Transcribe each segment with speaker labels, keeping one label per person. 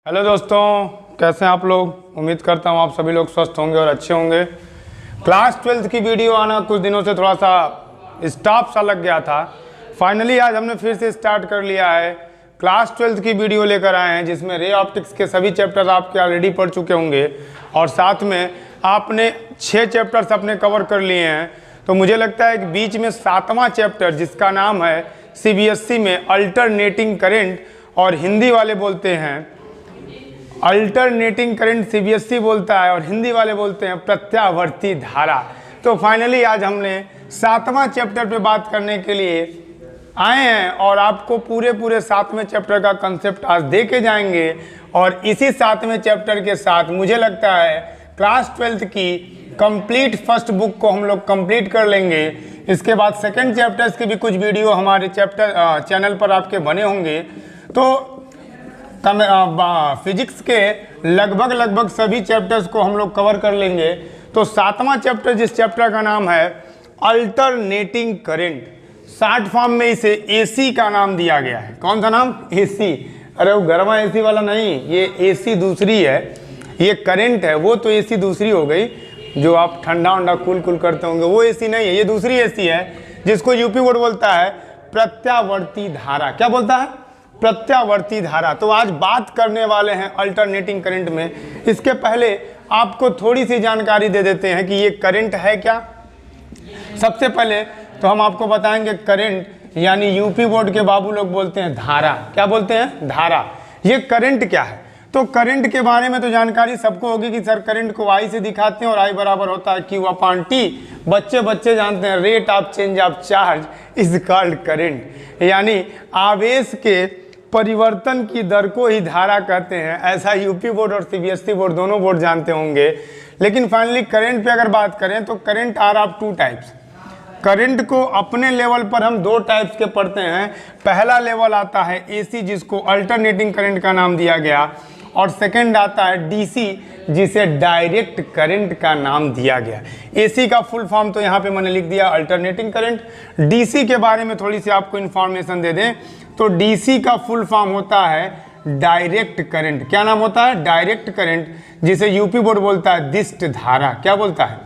Speaker 1: Hello दोस्तों, कैसे हैं आप लोग। उम्मीद करता हूं आप सभी लोग स्वस्थ होंगे और अच्छे होंगे। क्लास 12th की वीडियो आना कुछ दिनों से थोड़ा सा स्टॉप सा लग गया था। फाइनली आज हमने फिर से स्टार्ट कर लिया है। क्लास 12th की वीडियो लेकर आए हैं जिसमें रे ऑप्टिक्स के सभी चैप्टर आपके ऑलरेडी पढ़ चुके होंगे और साथ में आपने 6 चैप्टर्स अपने कवर कर लिए हैं। तो मुझे लगता है कि बीच में 7वां चैप्टर जिसका नाम है CBSE में अल्टरनेटिंग करंट, और हिंदी वाले बोलते हैं अल्टरनेटिंग करंट, CBSE बोलता है और हिंदी वाले बोलते हैं प्रत्यावर्ती धारा। तो फाइनली आज हमने 7वां चैप्टर पे बात करने के लिए आए हैं और आपको पूरे 7वें चैप्टर का कंसेप्ट आज दे के जाएंगे। और इसी 7वें चैप्टर के साथ मुझे लगता है क्लास 12th की कंप्लीट फर्स्ट बुक को हम लोग कंप्लीट कर लेंगे। इसके बाद सेकंड चैप्टर्स की भी कुछ वीडियो हमारे चैनल पर आपके बने होंगे। तो फिजिक्स के लगभग सभी चैप्टर्स को हम लोग कवर कर लेंगे। तो 7वां चैप्टर, जिस चैप्टर का नाम है अल्टरनेटिंग करंट, शॉर्ट फॉर्म में इसे AC का नाम दिया गया है। कौन सा नाम? AC। अरे वो गर्मा AC वाला नहीं, ये AC दूसरी है। ये करंट है, वो तो AC दूसरी हो गई जो आप ठंडा वंडा कूल करते होंगे, वो AC नहीं है। ये दूसरी AC है जिसको यूपी बोर्ड बोलता है प्रत्यावर्ती धारा। क्या बोलता है? प्रत्यावर्ती धारा। तो आज बात करने वाले हैं अल्टरनेटिंग करंट में। इसके पहले आपको थोड़ी सी जानकारी दे देते हैं कि ये करंट है क्या। सबसे पहले तो हम आपको बताएंगे करंट यानी यूपी बोर्ड के बाबू लोग बोलते हैं धारा। क्या बोलते हैं? धारा। ये करंट क्या है? तो करंट के बारे में तो जानकारी सबको होगी कि सर करंट को I से दिखाते हैं और I बराबर होता है Q/T। बच्चे जानते हैं rate of change of charge is called current, यानी आवेश के परिवर्तन की दर को ही धारा कहते हैं। ऐसा यूपी बोर्ड और CBSE बोर्ड दोनों बोर्ड जानते होंगे। लेकिन फाइनली करंट पे अगर बात करें तो current are of 2 types. Current को अपने लेवल पर हम 2 टाइप्स के पढ़ते हैं। पहला लेवल आता है AC जिसको अल्टरनेटिंग करंट का नाम दिया गया, और सेकंड आता है DC जिसे डायरेक्ट करंट का नाम दिया गया। AC का फुल फॉर्म तो यहाँ पे मैंने लिख दिया अल्टरनेटिंग करंट। DC के बारे में थोड़ी सी आपको इन्फॉर्मेशन दे दें तो DC का फुल फॉर्म होता है डायरेक्ट करंट। क्या नाम होता है? डायरेक्ट करंट, जिसे यूपी बोर्ड बोलता है दिष्ट धारा। क्या बोलता है?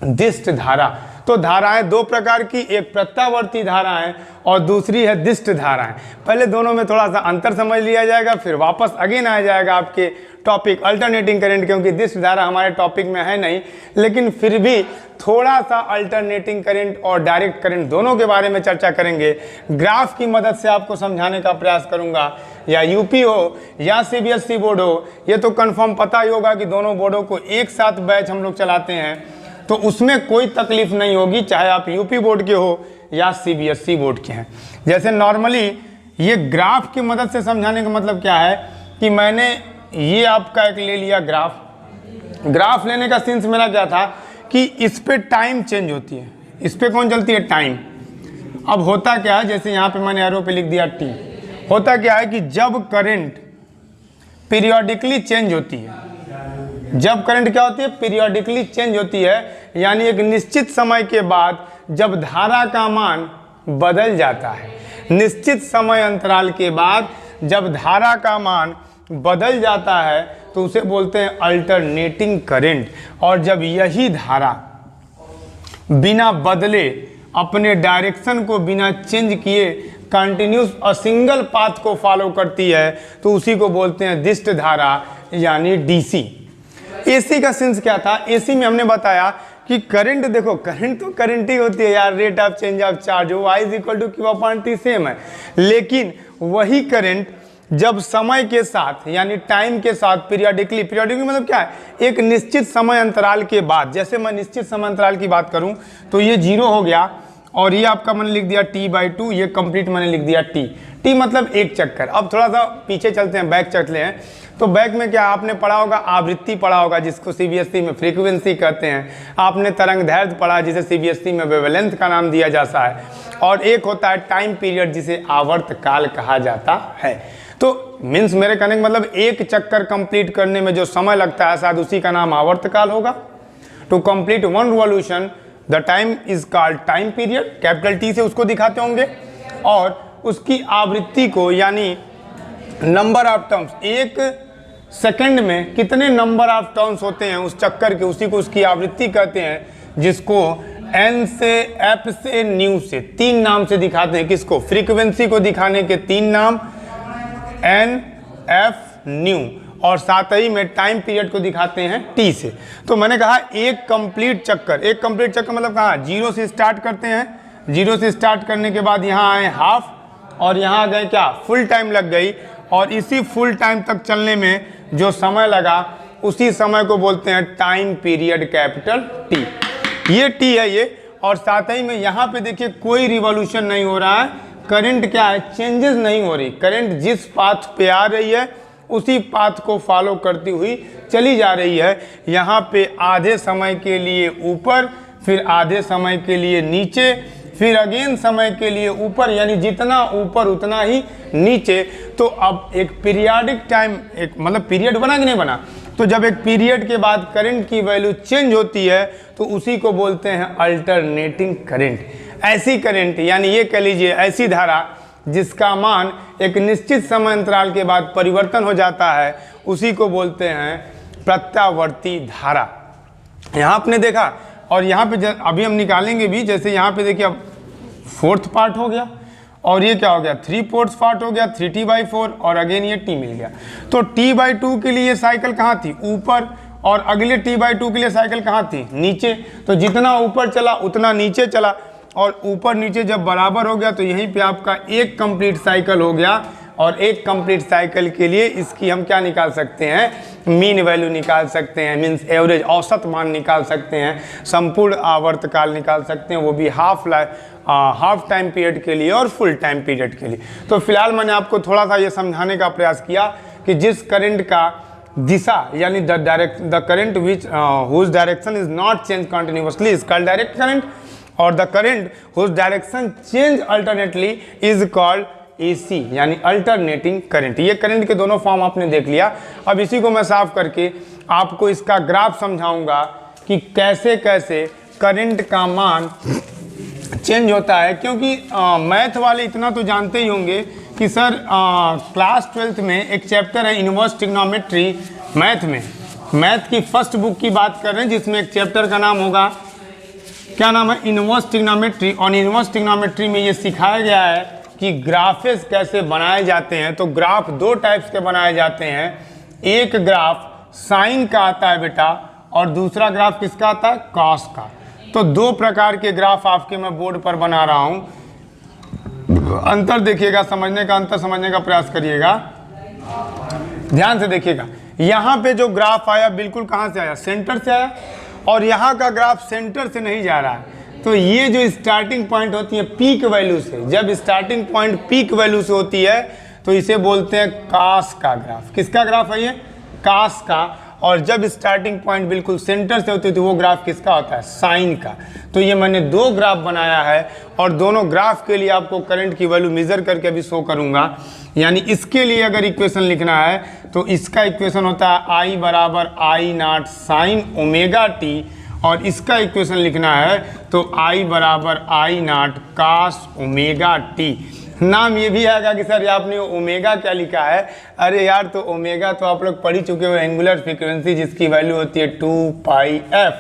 Speaker 1: दिष्ट धारा। तो धाराएं 2 प्रकार की, एक प्रत्यावर्ती धारा है और दूसरी है दिष्ट धाराएं। पहले दोनों में थोड़ा सा अंतर समझ लिया जाएगा, फिर वापस अगेन आ जाएगा आपके टॉपिक अल्टरनेटिंग करंट, क्योंकि दिष्ट धारा हमारे टॉपिक में है नहीं, लेकिन फिर भी थोड़ा सा अल्टरनेटिंग करंट और डायरेक्ट करंट दोनों के बारे में चर्चा करेंगे। ग्राफ की मदद से आपको समझाने का प्रयास करूंगा। या यूपी हो या CBSE बोर्ड हो, ये तो कंफर्म पता ही होगा कि दोनों बोर्डों को एक साथ बैच हम लोग चलाते हैं, तो उसमें कोई तकलीफ नहीं होगी, चाहे आप यूपी बोर्ड के हो या CBSE बोर्ड के हैं। जैसे नॉर्मली ये ग्राफ की मदद से समझाने का मतलब क्या है कि मैंने ये आपका एक ले लिया ग्राफ लेने का सेंस मेरा क्या था कि इस पे टाइम चेंज होती है। इस पे कौन चलती है? टाइम। अब होता क्या है, जैसे यहाँ पे मैंने एरो पे लिख दिया T। होता क्या है कि जब करंट पीरियोडिकली चेंज होती है, जब करंट क्या होती है? पीरियोडिकली चेंज होती है, यानी एक निश्चित समय के बाद जब धारा का मान बदल जाता है, निश्चित समय अंतराल के बाद जब धारा का मान बदल जाता है तो उसे बोलते हैं अल्टरनेटिंग करंट। और जब यही धारा बिना बदले, अपने डायरेक्शन को बिना चेंज किए कंटिन्यूस और सिंगल पाथ को फॉलो करती है तो उसी को बोलते हैं दिष्ट धारा यानी DC। AC का सेंस क्या था? AC में हमने बताया कि करंट, देखो करंट तो करंट ही होती है यार, rate of change of charge वो I = Q/T सेम है। लेकिन वही करंट जब समय के साथ यानी टाइम के साथ पीरियोडिकली मतलब क्या है? एक निश्चित समय अंतराल के बाद, जैसे मैं निश्चित समय अंतराल की बात करूं तो ये 0 हो गया और ये आपका मैंने लिख दिया T/2, ये कंप्लीट मैंने लिख दिया T मतलब एक चक्कर। अब थोड़ा सा पीछे चलते हैं, बैक चलते हैं। तो बैक में क्या आपने पढ़ा होगा? आवृत्ति पढ़ा होगा जिसको CBSE में फ्रीक्वेंसी कहते हैं। आपने तरंग दैर्ध्य पढ़ा जिसे CBSE में वेवलेंथ का नाम दिया जाता है। और एक होता है टाइम पीरियड जिसे आवर्त काल कहा जाता है। तो मीन्स मेरे कहने का मतलब एक चक्कर कंप्लीट करने में जो समय लगता है शायद उसी का नाम आवर्त काल होगा। To complete 1 revolution the time is called time period, capital T से उसको दिखाते होंगे। और उसकी आवृत्ति को यानी नंबर ऑफ टर्म्स, एक सेकंड में कितने नंबर ऑफ टर्म्स होते हैं उस चक्कर के, उसी को उसकी आवृत्ति कहते हैं, जिसको एन से, एफ से, न्यू से, 3 नाम से दिखाते हैं। किसको? फ्रीक्वेंसी को दिखाने के 3 नाम, एन, एफ, न्यू, और साथ ही में टाइम पीरियड को दिखाते हैं टी से। तो मैंने कहा एक कंप्लीट चक्कर, एक कंप्लीट चक्कर मतलब कहाँ, 0 से स्टार्ट करते हैं, 0 से स्टार्ट करने के बाद यहाँ आए हाफ, और यहाँ आ गए क्या, फुल टाइम लग गई, और इसी फुल टाइम तक चलने में जो समय लगा उसी समय को बोलते हैं टाइम पीरियड, कैपिटल टी। ये टी है ये। और साथ ही में यहाँ पे देखिए कोई रिवॉल्यूशन नहीं हो रहा है, करंट क्या है, चेंजेस नहीं हो रही, करंट जिस पाथ पे आ रही है उसी पाथ को फॉलो करती हुई चली जा रही है। यहाँ पे आधे समय के लिए ऊपर, फिर आधे समय के लिए नीचे, फिर अगेन समय के लिए ऊपर, यानी जितना ऊपर उतना ही नीचे। तो अब एक पीरियाडिक टाइम, एक मतलब पीरियड बना कि नहीं बना, तो जब एक पीरियड के बाद करंट की वैल्यू चेंज होती है तो उसी को बोलते हैं अल्टरनेटिंग करंट। ऐसी करंट, यानी ये कह लीजिए ऐसी धारा जिसका मान एक निश्चित समय अंतराल के बाद परिवर्तन हो जाता है, उसी को बोलते हैं प्रत्यावर्ती धारा। यहाँ आपने देखा, और यहाँ पे अभी हम निकालेंगे भी, जैसे यहाँ पे देखिए अब 4th पार्ट हो गया, और ये क्या हो गया, 3/4 पार्ट हो गया, 3t/4, और अगेन ये t मिल गया। तो t/2 के लिए साइकिल कहाँ थी, ऊपर, और अगले t/2 के लिए साइकिल कहाँ थी, नीचे। तो जितना ऊपर चला उतना नीचे चला, और ऊपर नीचे जब बराबर हो गया तो यहीं पे आपका एक कंप्लीट साइकिल हो गया। और एक कंप्लीट साइकिल के लिए इसकी हम क्या निकाल सकते हैं, मीन वैल्यू निकाल सकते हैं, मीन्स एवरेज, औसत मान निकाल सकते हैं, संपूर्ण आवर्तकाल निकाल सकते हैं, वो भी हाफ टाइम पीरियड के लिए और फुल टाइम पीरियड के लिए। तो फिलहाल मैंने आपको थोड़ा सा ये समझाने का प्रयास किया कि जिस करंट का दिशा, यानी the current which whose direction is not change continuously is called direct current, और the current whose direction change alternately is called AC, यानी अल्टरनेटिंग करंट। ये करंट के दोनों फॉर्म आपने देख लिया। अब इसी को मैं साफ करके आपको इसका ग्राफ समझाऊंगा कि कैसे कैसे करंट का मान चेंज होता है। क्योंकि मैथ वाले इतना तो जानते ही होंगे कि सर क्लास 12th में एक चैप्टर है इनवर्स ट्रिग्नोमेट्री, मैथ की फर्स्ट बुक की बात कर रहे हैं, जिसमें एक चैप्टर का नाम होगा, क्या नाम है, इनवर्स ट्रिग्नोमेट्री। और इनवर्स ट्रिग्नोमेट्री में ये सिखाया गया है कि ग्राफेस कैसे बनाए जाते हैं। तो ग्राफ 2 टाइप्स के बनाए जाते हैं, एक ग्राफ साइन का आता है बेटा, और दूसरा ग्राफ किसका आता है, कॉस का। तो 2 प्रकार के ग्राफ आपके मैं बोर्ड पर बना रहा हूं। अंतर देखिएगा, अंतर समझने का प्रयास करिएगा, ध्यान से देखिएगा। यहाँ पे जो ग्राफ आया बिल्कुल कहाँ से आया, सेंटर से आया, और यहाँ का ग्राफ सेंटर से नहीं जा रहा है। तो ये जो स्टार्टिंग पॉइंट होती है पीक वैल्यू से, जब स्टार्टिंग पॉइंट पीक वैल्यू से होती है तो इसे बोलते हैं कॉस का ग्राफ। किसका ग्राफ है ये, कॉस का। और जब स्टार्टिंग पॉइंट बिल्कुल सेंटर से होती है तो वो ग्राफ किसका होता है, साइन का। तो ये मैंने 2 ग्राफ बनाया है, और दोनों ग्राफ के लिए आपको करंट की वैल्यू मेजर करके अभी शो करूंगा। यानी इसके लिए अगर इक्वेशन लिखना है तो इसका इक्वेशन होता है I = I0 sin ω t, और इसका इक्वेशन लिखना है तो I = I0 cos ω t। नाम ये भी आएगा कि सर आपने ओमेगा क्या लिखा है, अरे यार तो ओमेगा तो आप लोग पढ़ ही चुके हो, एंगुलर फ्रीक्वेंसी जिसकी वैल्यू होती है 2πf,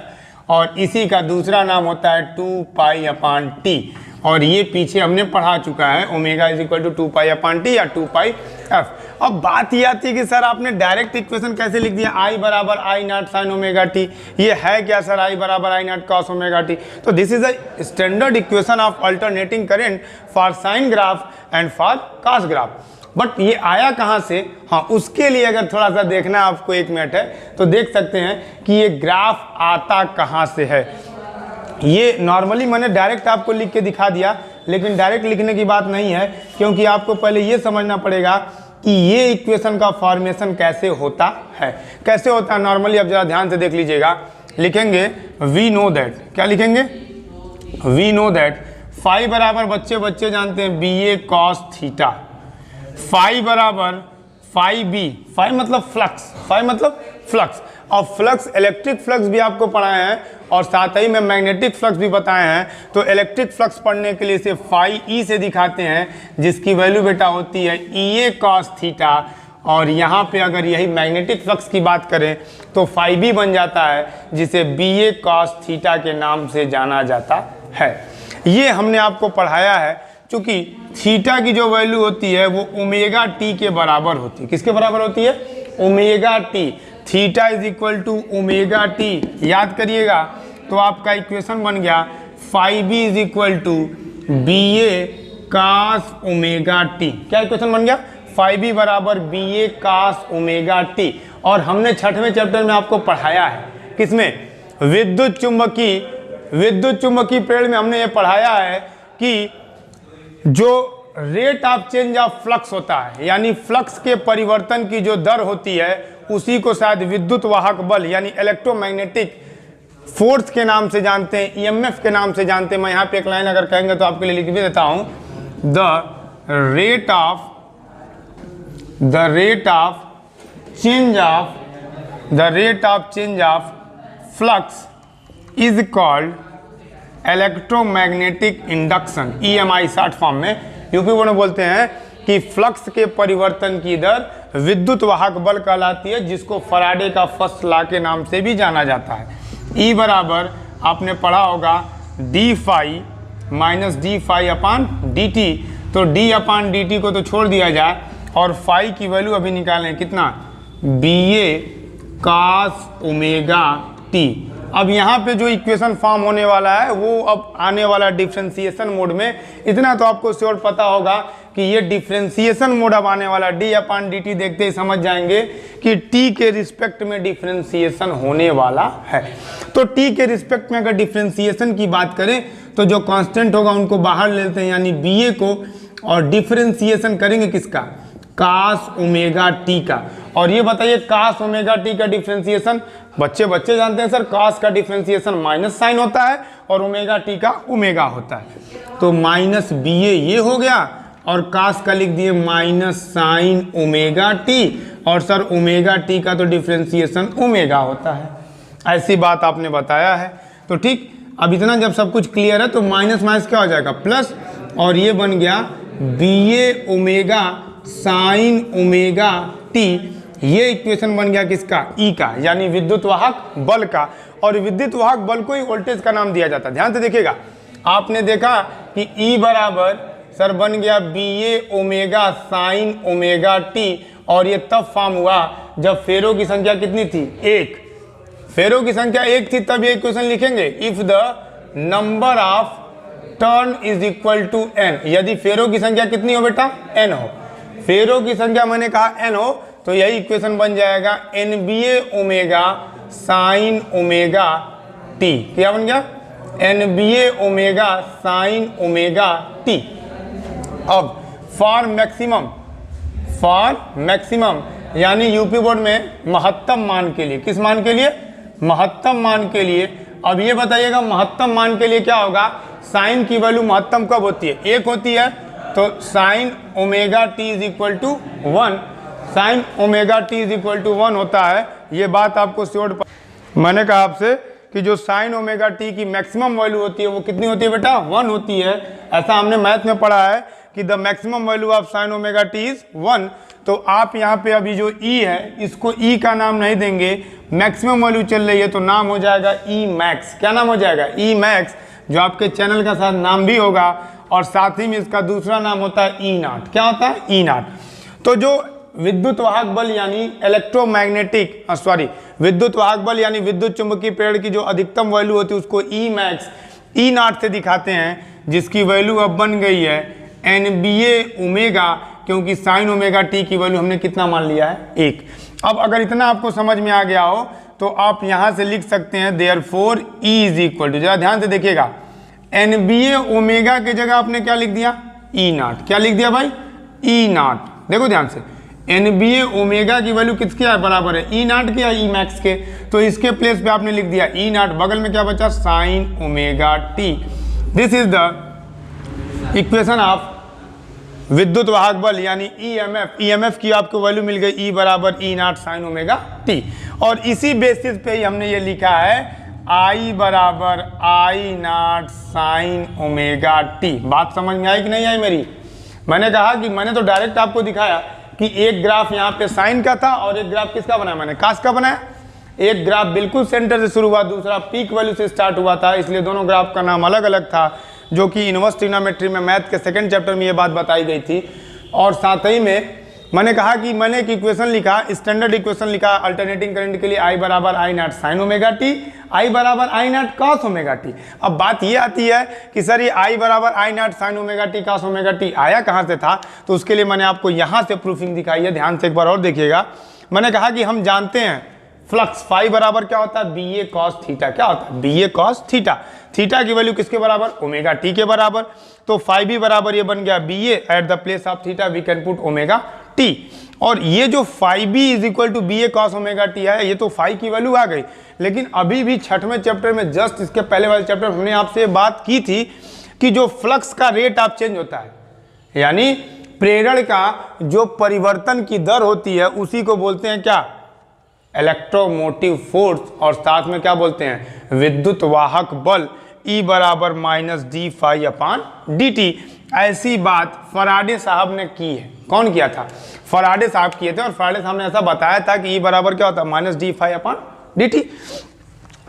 Speaker 1: और इसी का दूसरा नाम होता है 2π/t, और ये पीछे हमने पढ़ा चुका है, ओमेगा = 2π/t या 2πf। अब बात ये आती है कि सर आपने डायरेक्ट इक्वेशन कैसे लिख दिया, I = I0 sin ω t। ये है क्या sir, I = I0 cos ω t। तो this is a standard equation of alternating current for sine graph and for cos graph. But ये आया कहाँ से, हाँ उसके लिए अगर थोड़ा सा देखना आपको 1 मिनट है तो देख सकते हैं कि ये ग्राफ आता कहाँ से है। ये नॉर्मली मैंने डायरेक्ट आपको लिख के दिखा दिया, लेकिन डायरेक्ट लिखने की बात नहीं है, क्योंकि आपको पहले ये समझना पड़ेगा कि ये इक्वेशन का फॉर्मेशन कैसे होता है। कैसे होता है नॉर्मली, अब जरा ध्यान से देख लीजिएगा। लिखेंगे वी नो दैट, क्या लिखेंगे, वी नो दैट फाई बराबर बच्चे जानते हैं BA cos थीटा, फाई फाई बी, फाई मतलब फ्लक्स, फाई मतलब फ्लक्स, और फ्लक्स इलेक्ट्रिक फ्लक्स भी आपको पढ़ाए हैं और साथ ही में मैग्नेटिक फ्लक्स भी बताए हैं। तो इलेक्ट्रिक फ्लक्स पढ़ने के लिए इसे फाई ई से दिखाते हैं, जिसकी वैल्यू बेटा होती है ई ए कॉस थीटा। और यहाँ पे अगर यही मैग्नेटिक फ्लक्स की बात करें तो फाई बी बन जाता है, जिसे बी ए कॉस थीटा के नाम से जाना जाता है। ये हमने आपको पढ़ाया है, क्योंकि थीटा की जो वैल्यू होती है वो ओमेगा टी के बराबर होती है। किसके बराबर होती है? Omega T. Theta is equal to omega T, याद करिएगा। तो आपका इक्वेशन बन गया phi B is equal to B A cos omega T. क्या इक्वेशन बन गया? फाई बी बराबर B A cos omega T. और हमने 6वें चैप्टर में आपको पढ़ाया है, किसमें? विद्युत चुंबकीय प्रेरण में हमने ये पढ़ाया है कि जो rate of change of flux होता है, यानी फ्लक्स के परिवर्तन की जो दर होती है, उसी को शायद विद्युत वाहक बल यानी इलेक्ट्रोमैग्नेटिक फोर्स के नाम से जानते हैं, ईएमएफ के नाम से जानते हैं। मैं यहाँ पे एक लाइन अगर कहेंगे तो आपके लिए लिख भी देता हूँ, the rate of change of flux is called electromagnetic induction, EMI short form में। यूपी बोर्ड में बोलते हैं कि फ्लक्स के परिवर्तन की दर विद्युत वाहक बल कहलाती है, जिसको फराडे का फर्स्ट लॉ के नाम से भी जाना जाता है। E बराबर आपने पढ़ा होगा d phi minus d phi upon d t. तो डी अपान डी टी को तो छोड़ दिया जाए और फाई की वैल्यू अभी निकालें, कितना? B A cos omega T. अब यहाँ पे जो इक्वेशन फॉर्म होने वाला है वो अब आने वाला डिफरेंशिएशन मोड में। इतना तो आपको श्योर पता होगा कि ये डिफरेंशिएशन मोड अब आने वाला, डी अपान डी टी देखते ही समझ जाएंगे कि टी के रिस्पेक्ट में डिफरेंशिएशन होने वाला है। तो टी के रिस्पेक्ट में अगर डिफरेंशिएशन की बात करें तो जो कांस्टेंट होगा उनको बाहर ले लेते हैं, यानी बी ए को, और डिफरेंशिएशन करेंगे किसका? कास ओमेगा टी का। और ये बताइए कास ओमेगा टी का डिफरेंशिएशन बच्चे जानते हैं सर, कास का डिफरेंशिएशन माइनस साइन होता है और ओमेगा टी का ओमेगा होता है। तो माइनस बी ए ये हो गया और कास का लिख दिए माइनस साइन ओमेगा टी, और सर ओमेगा टी का तो डिफरेंशिएशन ओमेगा होता है। ऐसी बात आपने बताया है। तो ठीक, अब इतना जब सब कुछ क्लियर है तो माइनस माइनस क्या हो जाएगा? प्लस, और ये बन गया B A omega sine omega T. ये इक्वेशन बन गया किसका? ई का, यानी विद्युत वाहक बल का। और विद्युत वाहक बल को ही वोल्टेज का नाम दिया जाता है। ध्यान से देखिएगा, आपने देखा कि ई बराबर सर बन गया B A omega sine omega T, और ये तब फॉर्म हुआ जब फेरों की संख्या कितनी थी? 1। फेरों की संख्या 1 थी, तब ये इक्वेशन लिखेंगे if the number of turn is equal to n। यदि फेरों की संख्या कितनी हो बेटा? n हो। फेरों की संख्या मैंने कहा n हो, तो यही इक्वेशन बन जाएगा NBA omega sine omega T. क्या बन गया? NBA omega sine omega T. अब फॉर मैक्सिमम यानी यूपी बोर्ड में महत्तम मान के लिए, किस मान के लिए? महत्तम मान के लिए। अब ये बताइएगा महत्तम मान के लिए क्या होगा? साइन की वैल्यू महत्तम कब होती है? 1 होती है। तो sine omega T is equal to 1, sine omega T is equal to 1 होता है। ये बात आपको श्योर, मैंने कहा आपसे कि जो साइन ओमेगा टी की मैक्सिमम वैल्यू होती है वो कितनी होती है बेटा? 1 होती है। ऐसा हमने मैथ में पढ़ा है कि the maximum value of sign omega T is 1। तो आप यहाँ पे अभी जो ई है इसको ई का नाम नहीं देंगे, मैक्सिमम वैल्यू चल रही है तो नाम हो जाएगा ई मैक्स। क्या नाम हो जाएगा? ई मैक्स, जो आपके चैनल का साथ नाम भी होगा, और साथ ही में इसका दूसरा नाम होता है ई नॉट। क्या होता है? ई नॉट। तो जो विद्युत वाहक बल यानी विद्युत वाहक बल यानी विद्युत चुंबकीय प्रेरण की जो अधिकतम वैल्यू होती है उसको ई मैक्स ई नॉट से दिखाते हैं, जिसकी वैल्यू अब बन गई है NBA ओमेगा, क्योंकि साइन ओमेगा टी की वैल्यू हमने कितना मान लिया है? 1। अब अगर इतना आपको समझ में आ गया हो तो आप यहां से लिख सकते हैं therefore E is equal to, जरा ध्यान से देखिएगा, NBA ओमेगा की जगह आपने क्या लिख दिया? ई नॉट। क्या लिख दिया भाई? ई नॉट। देखो ध्यान से, NBA ओमेगा की वैल्यू किसके बराबर है? ई नॉट के या ई मैक्स के? तो इसके प्लेस पे आपने लिख दिया ई नॉट, बगल में क्या बचा? Sign omega T. This is the equation of विद्युत वाहक बल यानी ईएमएफ की आपको वैल्यू मिल गई ई बराबर ई नॉट साइन ओमेगा टी। और इसी बेसिस पे ही हमने ये लिखा है आई बराबर I naught sine omega T. बात समझ में आई कि नहीं आई मेरी? मैंने कहा कि मैंने तो डायरेक्ट आपको दिखाया कि एक ग्राफ यहाँ पे साइन का था और एक ग्राफ किसका बनाया, मैंने कास का बनाया। एक ग्राफ बिल्कुल सेंटर से शुरू हुआ, दूसरा पीक वैल्यू से स्टार्ट हुआ था, इसलिए दोनों ग्राफ का नाम अलग अलग था, जो कि इनवर्स ट्रिग्नोमेट्री में मैथ के सेकंड चैप्टर में ये बात बताई गई थी। और साथ ही में मैंने कहा कि मैंने एक इक्वेशन लिखा, स्टैंडर्ड इक्वेशन लिखा अल्टरनेटिंग करंट के लिए, आई बराबर I naught sine omega T, आई बराबर I naught cos omega T. अब बात ये आती है कि सर ये आई बराबर I naught sine omega t cos omega t आया कहाँ से था? तो उसके लिए मैंने आपको यहाँ से प्रूफिंग दिखाई है, ध्यान से एक बार और देखिएगा। मैंने कहा कि हम जानते हैं फ्लक्स फाई बराबर क्या होता है, बी ए कॉस थीटा। क्या होता है? B A cos theta. Theta की वैल्यू किसके बराबर? ओमेगा टी के बराबर। तो फाई बी बराबर ये बन गया B A, at the place of theta we can put omega T. और ये जो phi B is equal to B A cos omega T है, ये तो फाई की वैल्यू आ गई, लेकिन अभी भी छठवें चैप्टर में जस्ट इसके पहले वाले चैप्टर हमने आपसे बात की थी कि जो फ्लक्स का रेट आप चेंज होता है, यानी प्रेरण का जो परिवर्तन की दर होती है, उसी को बोलते हैं क्या? Electromotive force. और साथ में क्या बोलते हैं? विद्युत वाहक बल। E बराबर minus d phi upon d T. ऐसी बात फराडे साहब ने की है। कौन किया था? फराडे साहब किए थे। और फराडे साहब ने ऐसा बताया था कि E बराबर क्या होता है? Minus d phi upon d T.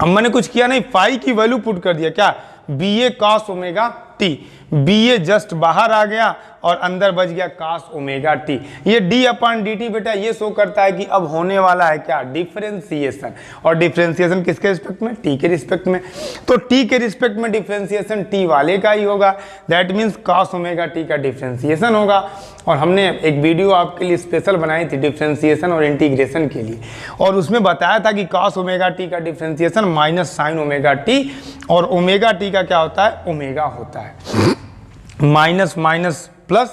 Speaker 1: अब मैंने कुछ किया नहीं, फाई की वैल्यू पुट कर दिया, क्या? B A cos omega T. B A just बाहर आ गया और अंदर बच गया कॉस ओमेगा टी। ये डी अपान डी टी बेटा ये शो करता है कि अब होने वाला है क्या? डिफरेंशिएशन। और डिफरेंशिएशन किसके रिस्पेक्ट में? टी के रिस्पेक्ट में। तो टी के रिस्पेक्ट में डिफरेंशिएशन टी वाले का ही होगा, that means cos omega T का डिफरेंशिएशन होगा। और हमने एक वीडियो आपके लिए स्पेशल बनाई थी डिफरेंशिएशन और इंटीग्रेशन के लिए, और उसमें बताया था कि कॉस ओमेगा टी का differentiation minus sign omega T, और ओमेगा टी का क्या होता है? ओमेगा होता है। Minus minus plus,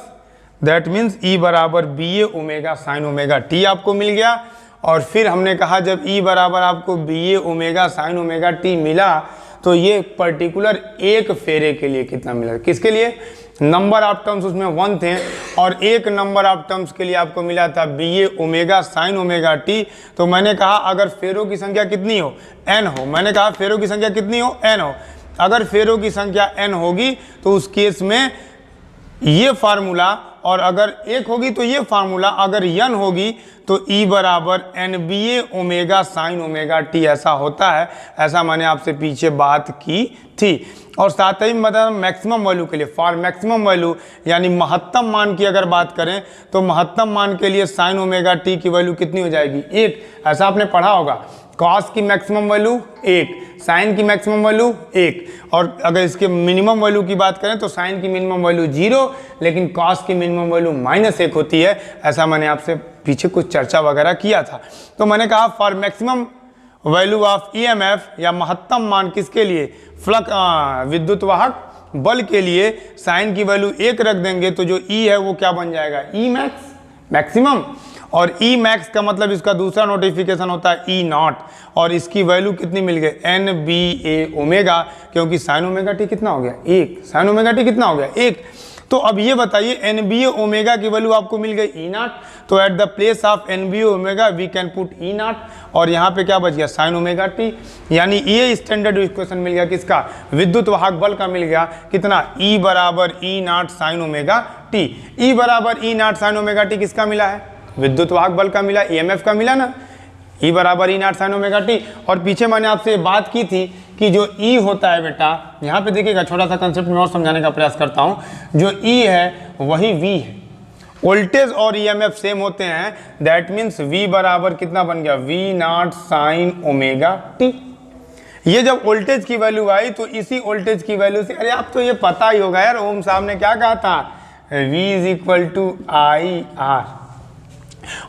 Speaker 1: that means ई बराबर B A omega sine omega T आपको मिल गया। और फिर हमने कहा जब ई बराबर आपको B A omega sine omega T मिला, तो ये पर्टिकुलर एक फेरे के लिए कितना मिला? किसके लिए? नंबर ऑफ टर्म्स उसमें 1 थे, और एक नंबर ऑफ टर्म्स के लिए आपको मिला था B A omega sine omega T. तो मैंने कहा अगर फेरों की संख्या कितनी हो? n हो। मैंने कहा फेरों की संख्या कितनी हो? n हो। अगर फेरों की संख्या n होगी तो उस केस में ये फार्मूला, और अगर एक होगी तो ये फार्मूला, अगर n होगी तो E बराबर N B A omega sine omega T ऐसा होता है। ऐसा मैंने आपसे पीछे बात की थी। और साथ ही मतलब मैक्सिमम वैल्यू के लिए, फॉर मैक्सिमम वैल्यू यानी महत्तम मान की अगर बात करें तो महत्तम मान के लिए साइन ओमेगा टी की वैल्यू कितनी हो जाएगी? 1। ऐसा आपने पढ़ा होगा। कॉस की मैक्सिमम वैल्यू 1, साइन की मैक्सिमम वैल्यू 1, और अगर इसके मिनिमम वैल्यू की बात करें तो साइन की मिनिमम वैल्यू 0, लेकिन कॉस की मिनिमम वैल्यू -1 होती है। ऐसा मैंने आपसे पीछे कुछ चर्चा वगैरह किया था। तो मैंने कहा for maximum value of EMF या महत्तम मान किसके लिए? विद्युत वाहक बल के लिए साइन की वैल्यू 1 रख देंगे तो जो ई है वो क्या बन जाएगा? E max, maximum. और ई मैक्स का मतलब इसका दूसरा नोटिफिकेशन होता है ई नॉट, और इसकी वैल्यू कितनी मिल गई? एन बी ए ओमेगा, क्योंकि साइन ओमेगा टी कितना हो गया? 1। साइन ओमेगा टी कितना हो गया? 1। तो अब ये बताइए एन बी ए ओमेगा की वैल्यू आपको मिल गई ई नॉट, तो at the place of N B A omega we can put E naught, और यहाँ पे क्या बच गया? Sine omega T. यानी ये स्टैंडर्ड इक्वेशन मिल गया किसका? विद्युत वाहक बल का मिल गया। कितना? ई बराबर ई नॉट साइन ओमेगा टी। ई बराबर ई नॉट साइन ओमेगा टी किसका मिला है? विद्युत वाहक बल का मिला, ईएमएफ का मिला ना। ई बराबर ई नॉट साइन ओमेगा टी। और पीछे मैंने आपसे बात की थी कि जो ई होता है बेटा, यहाँ पे देखिएगा, छोटा सा कंसेप्ट में और समझाने का प्रयास करता हूँ। जो ई है वही वी है। वोल्टेज और ईएमएफ सेम होते हैं, दैट मीन्स वी बराबर कितना बन गया? V naught sine omega T. ये जब वोल्टेज की वैल्यू आई तो इसी वोल्टेज की वैल्यू से, अरे आप तो ये पता ही होगा यार, ओम साहब ने क्या कहा था? V is equal to I R.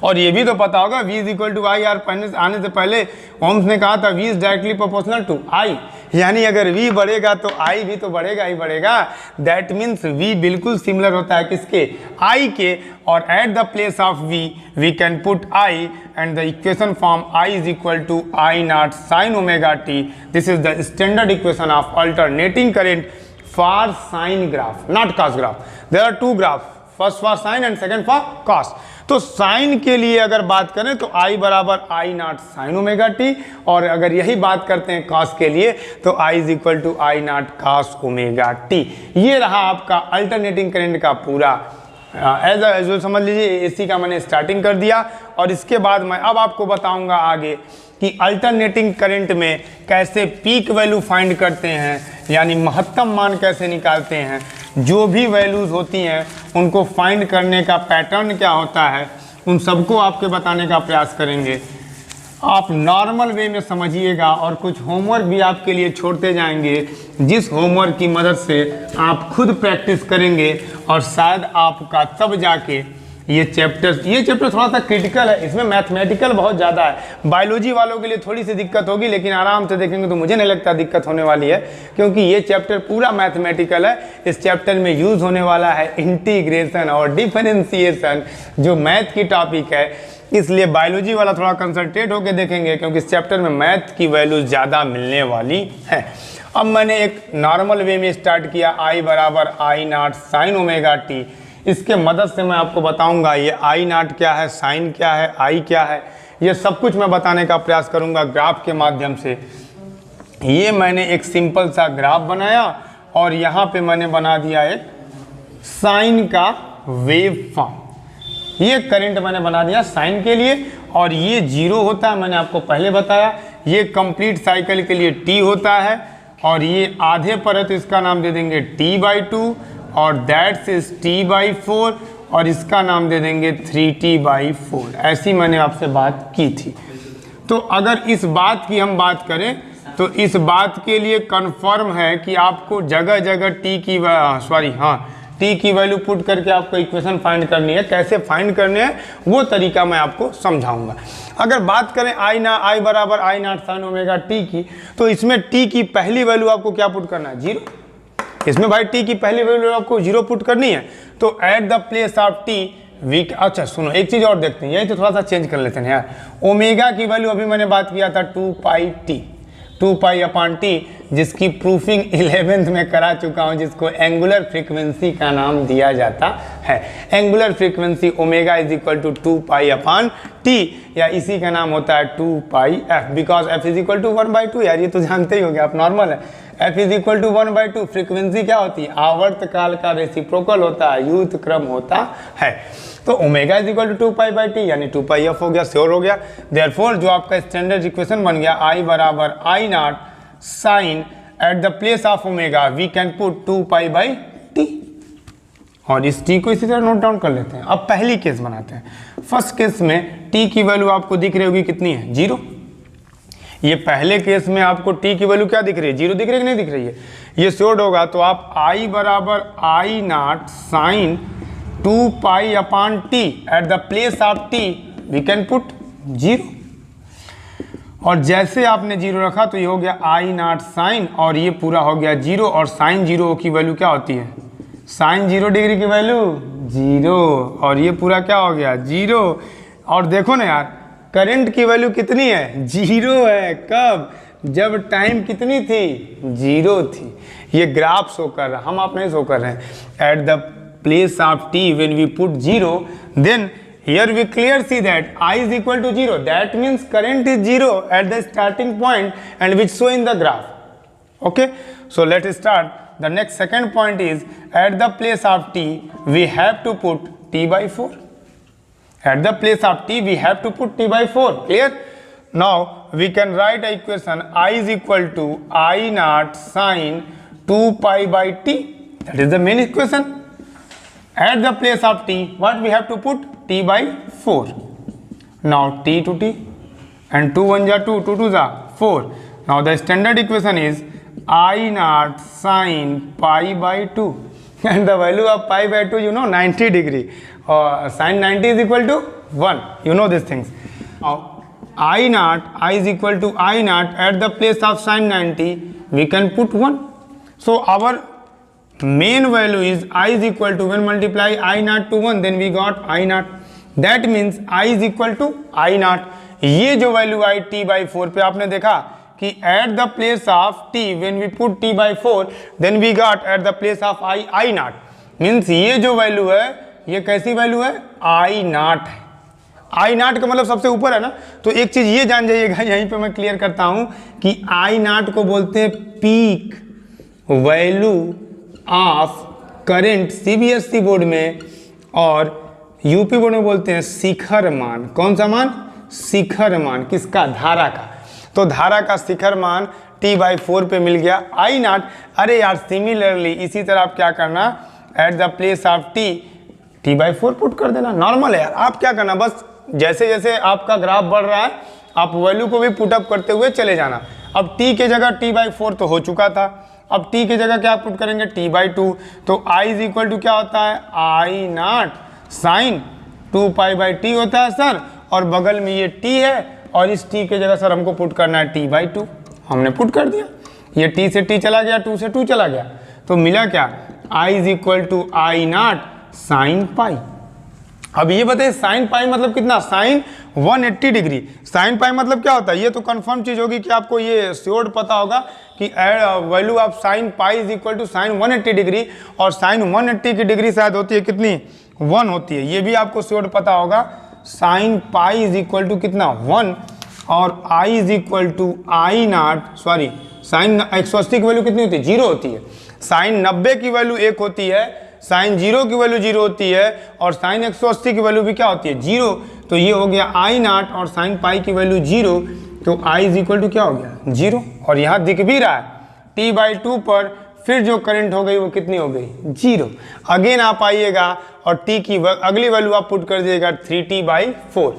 Speaker 1: और ये भी तो पता होगा V is equal to I R आने से पहले ओम्स ने कहा था V is directly proportional to I, यानी अगर V बढ़ेगा तो I भी तो बढ़ेगा ही बढ़ेगा। दैट मीन्स V बिल्कुल सिमिलर होता है किसके? I के। और at the place of V we can put I and the equation form I is equal to I naught sine omega T. This is the standard equation of alternating current for sine graph, not cos graph. There are 2 graph, first for sine and second for cos. तो sine के लिए अगर बात करें तो I बराबर I naught sine omega T, और अगर यही बात करते हैं कॉस के लिए तो I is equal to I naught cos omega T. ये रहा आपका अल्टरनेटिंग करंट का पूरा एज यूजुअल समझ लीजिए। एसी का मैंने स्टार्टिंग कर दिया, और इसके बाद मैं अब आपको बताऊंगा आगे कि अल्टरनेटिंग करंट में कैसे पीक वैल्यू फाइंड करते हैं, यानी महत्तम मान कैसे निकालते हैं। जो भी वैल्यूज़ होती हैं उनको फाइंड करने का पैटर्न क्या होता है, उन सबको आपके बताने का प्रयास करेंगे। आप नॉर्मल वे में समझिएगा, और कुछ होमवर्क भी आपके लिए छोड़ते जाएंगे, जिस होमवर्क की मदद से आप खुद प्रैक्टिस करेंगे, और शायद आपका तब जाके ये चैप्टर थोड़ा सा क्रिटिकल है, इसमें मैथमेटिकल बहुत ज़्यादा है। बायोलॉजी वालों के लिए थोड़ी सी दिक्कत होगी, लेकिन आराम से देखेंगे तो मुझे नहीं लगता दिक्कत होने वाली है, क्योंकि ये चैप्टर पूरा मैथमेटिकल है। इस चैप्टर में यूज़ होने वाला है इंटीग्रेशन और डिफरेंशिएशन, जो मैथ की टॉपिक है, इसलिए बायोलॉजी वाला थोड़ा कंसंट्रेट होकर देखेंगे, क्योंकि इस चैप्टर में मैथ की वैल्यू ज़्यादा मिलने वाली है। अब मैंने एक नॉर्मल वे में स्टार्ट किया, I बराबर I naught sine omega T. इसके मदद से मैं आपको बताऊंगा ये आई नॉट क्या है, साइन क्या है, आई क्या है, ये सब कुछ मैं बताने का प्रयास करूंगा ग्राफ के माध्यम से। ये मैंने एक सिंपल सा ग्राफ बनाया, और यहाँ पे मैंने बना दिया एक साइन का वेव फॉर्म। ये करंट मैंने बना दिया साइन के लिए, और ये जीरो होता है, मैंने आपको पहले बताया। ये कंप्लीट साइकिल के लिए टी होता है, और ये आधे पर है तो इसका नाम दे देंगे t/2, और दैट्स इज t/4, और इसका नाम दे देंगे 3t/4। ऐसी मैंने आपसे बात की थी। तो अगर इस बात की हम बात करें तो इस बात के लिए कंफर्म है कि आपको जगह जगह टी की वैल्यू पुट करके आपको इक्वेशन फाइंड करनी है। कैसे फाइंड करने हैं वो तरीका मैं आपको समझाऊंगा। अगर बात करें आई बराबर I naught sine omega T की, तो इसमें टी की पहली वैल्यू आपको क्या पुट करना है, जीरो। इसमें भाई टी की पहली वैल्यू आपको जीरो पुट करनी है। तो at the place of T अच्छा सुनो, एक चीज़ और देखते हैं, यही तो थोड़ा सा चेंज कर लेते हैं यार। ओमेगा की वैल्यू अभी मैंने बात किया था 2π/t, जिसकी प्रूफिंग 11th में करा चुका हूं, जिसको एंगुलर फ्रीक्वेंसी का नाम दिया जाता है। Angular frequency omega is equal to 2π/t, या इसी का नाम होता है 2πf, because f is equal to 1/2। यार ये तो जानते ही होंगे आप, नॉर्मल है। f is equal to 1/2। Frequency क्या होती है, आवर्त काल का रेसिप्रोकल होता है, युत क्रम होता है। तो omega is equal to 2π/t, यानी 2πf हो गया, श्योर हो गया। देयरफॉर जो आपका स्टैंडर्ड इक्वेशन बन गया, आई बराबर I naught sine at the place of omega we can put 2π/t, और इस t को इसी तरह नोट डाउन कर लेते हैं। अब पहली केस बनाते हैं। फर्स्ट केस में t की वैल्यू आपको दिख रही होगी कितनी है, जीरो। ये पहले केस में आपको t की वैल्यू क्या दिख रही है, जीरो दिख रही है कि नहीं दिख रही है, ये श्योर होगा। तो आप i बराबर I naught sine 2π/t at the place of t we can put zero, और जैसे आपने जीरो रखा तो ये हो गया आई नॉट साइन, और ये पूरा हो गया जीरो। और साइन जीरो की वैल्यू क्या होती है, साइन 0 डिग्री की वैल्यू जीरो, और ये पूरा क्या हो गया, जीरो। और देखो ना यार, करंट की वैल्यू कितनी है, जीरो है। कब, जब टाइम कितनी थी, जीरो थी। ये ग्राफ शो कर रहा, हम आप नहीं शो कर रहे हैं। At the place of t when we put 0, then here we clear see that I is equal to 0. That means current is 0 at the starting point, and which show in the graph. Okay, so let us start. The next second point is at the place of t we have to put t/4. At the place of t we have to put t/4. Clear? Now we can write a equation I is equal to I naught sine 2π/t. That is the main equation. At the place of t, what we have to put, t/4. Now t to t, and 2 1 ja 2, 2 2 ja 4. Now the standard equation is I naught sine π/2, and the value of π/2 you know 90 degree. Sine 90 is equal to 1. You know these things. Now I is equal to I naught. At the place of sine 90, we can put 1. So our main value is I is equal to, when multiply I naught to 1, then we got I naught. That means I is equal to I naught. ये जो value आई t/4 पे आपने देखा कि at the place of t when we put t/4 then we got at the place of I naught, means ये जो value है ये कैसी वैल्यू है, आई नॉट है। आई नॉट का मतलब सबसे ऊपर है ना, तो एक चीज ये जान जाइएगा, यहीं पे मैं क्लियर करता हूं कि आई नॉट को बोलते हैं peak value of current CBSE board में, और यूपी बोर्ड में बोलते हैं शिखर मान। कौन सा मान, शिखर मान, किसका, धारा का। तो धारा का शिखर मान T/4 पे मिल गया आई नॉट। अरे यार सिमिलरली इसी तरह आप क्या करना, eight the place of T/4 put कर देना, नॉर्मल है यार। आप क्या करना, बस जैसे जैसे आपका ग्राफ बढ़ रहा है आप वैल्यू को भी पुटअप करते हुए चले जाना। अब T के जगह T/4 तो हो चुका था, अब T के जगह क्या पुट करेंगे, T/2। तो I इज इक्वल टू क्या होता है, आई नॉट साइन 2π/T होता है सर, और बगल में ये T है, और इस T के जगह सर हमको पुट करना है T/2। हमने पुट कर दिया, ये T से T चला गया, 2 से 2 चला गया, तो मिला क्या, I is equal to I naught sine pi. अब ये बताइए साइन पाई मतलब कितना, साइन 180 डिग्री। साइन पाई मतलब क्या होता है, ये तो कंफर्म चीज होगी कि आपको ये श्योर पता होगा कि value of sine pi is equal to sine 180 degree, और साइन 180 की डिग्री शायद होती है कितनी, 1 होती है। ये भी आपको श्योर पता होगा, sine pi is equal to कितना, 1, और I is equal to I naught, sorry sine 180 की वैल्यू कितनी होती है, 0 होती है। साइन 90 की वैल्यू 1 होती है, साइन 0 की वैल्यू 0 होती है, और साइन 180 की वैल्यू भी क्या होती है, 0। तो ये हो गया आई नॉट, और साइन पाई की वैल्यू 0, तो आई इज इक्वल टू क्या हो गया, 0। और यहाँ दिख भी रहा है T/2 पर फिर जो करंट हो गई वो कितनी हो गई, 0। अगेन आप आइएगा और T की अगली वैल्यू आप पुट कर दिएगा 3T/4।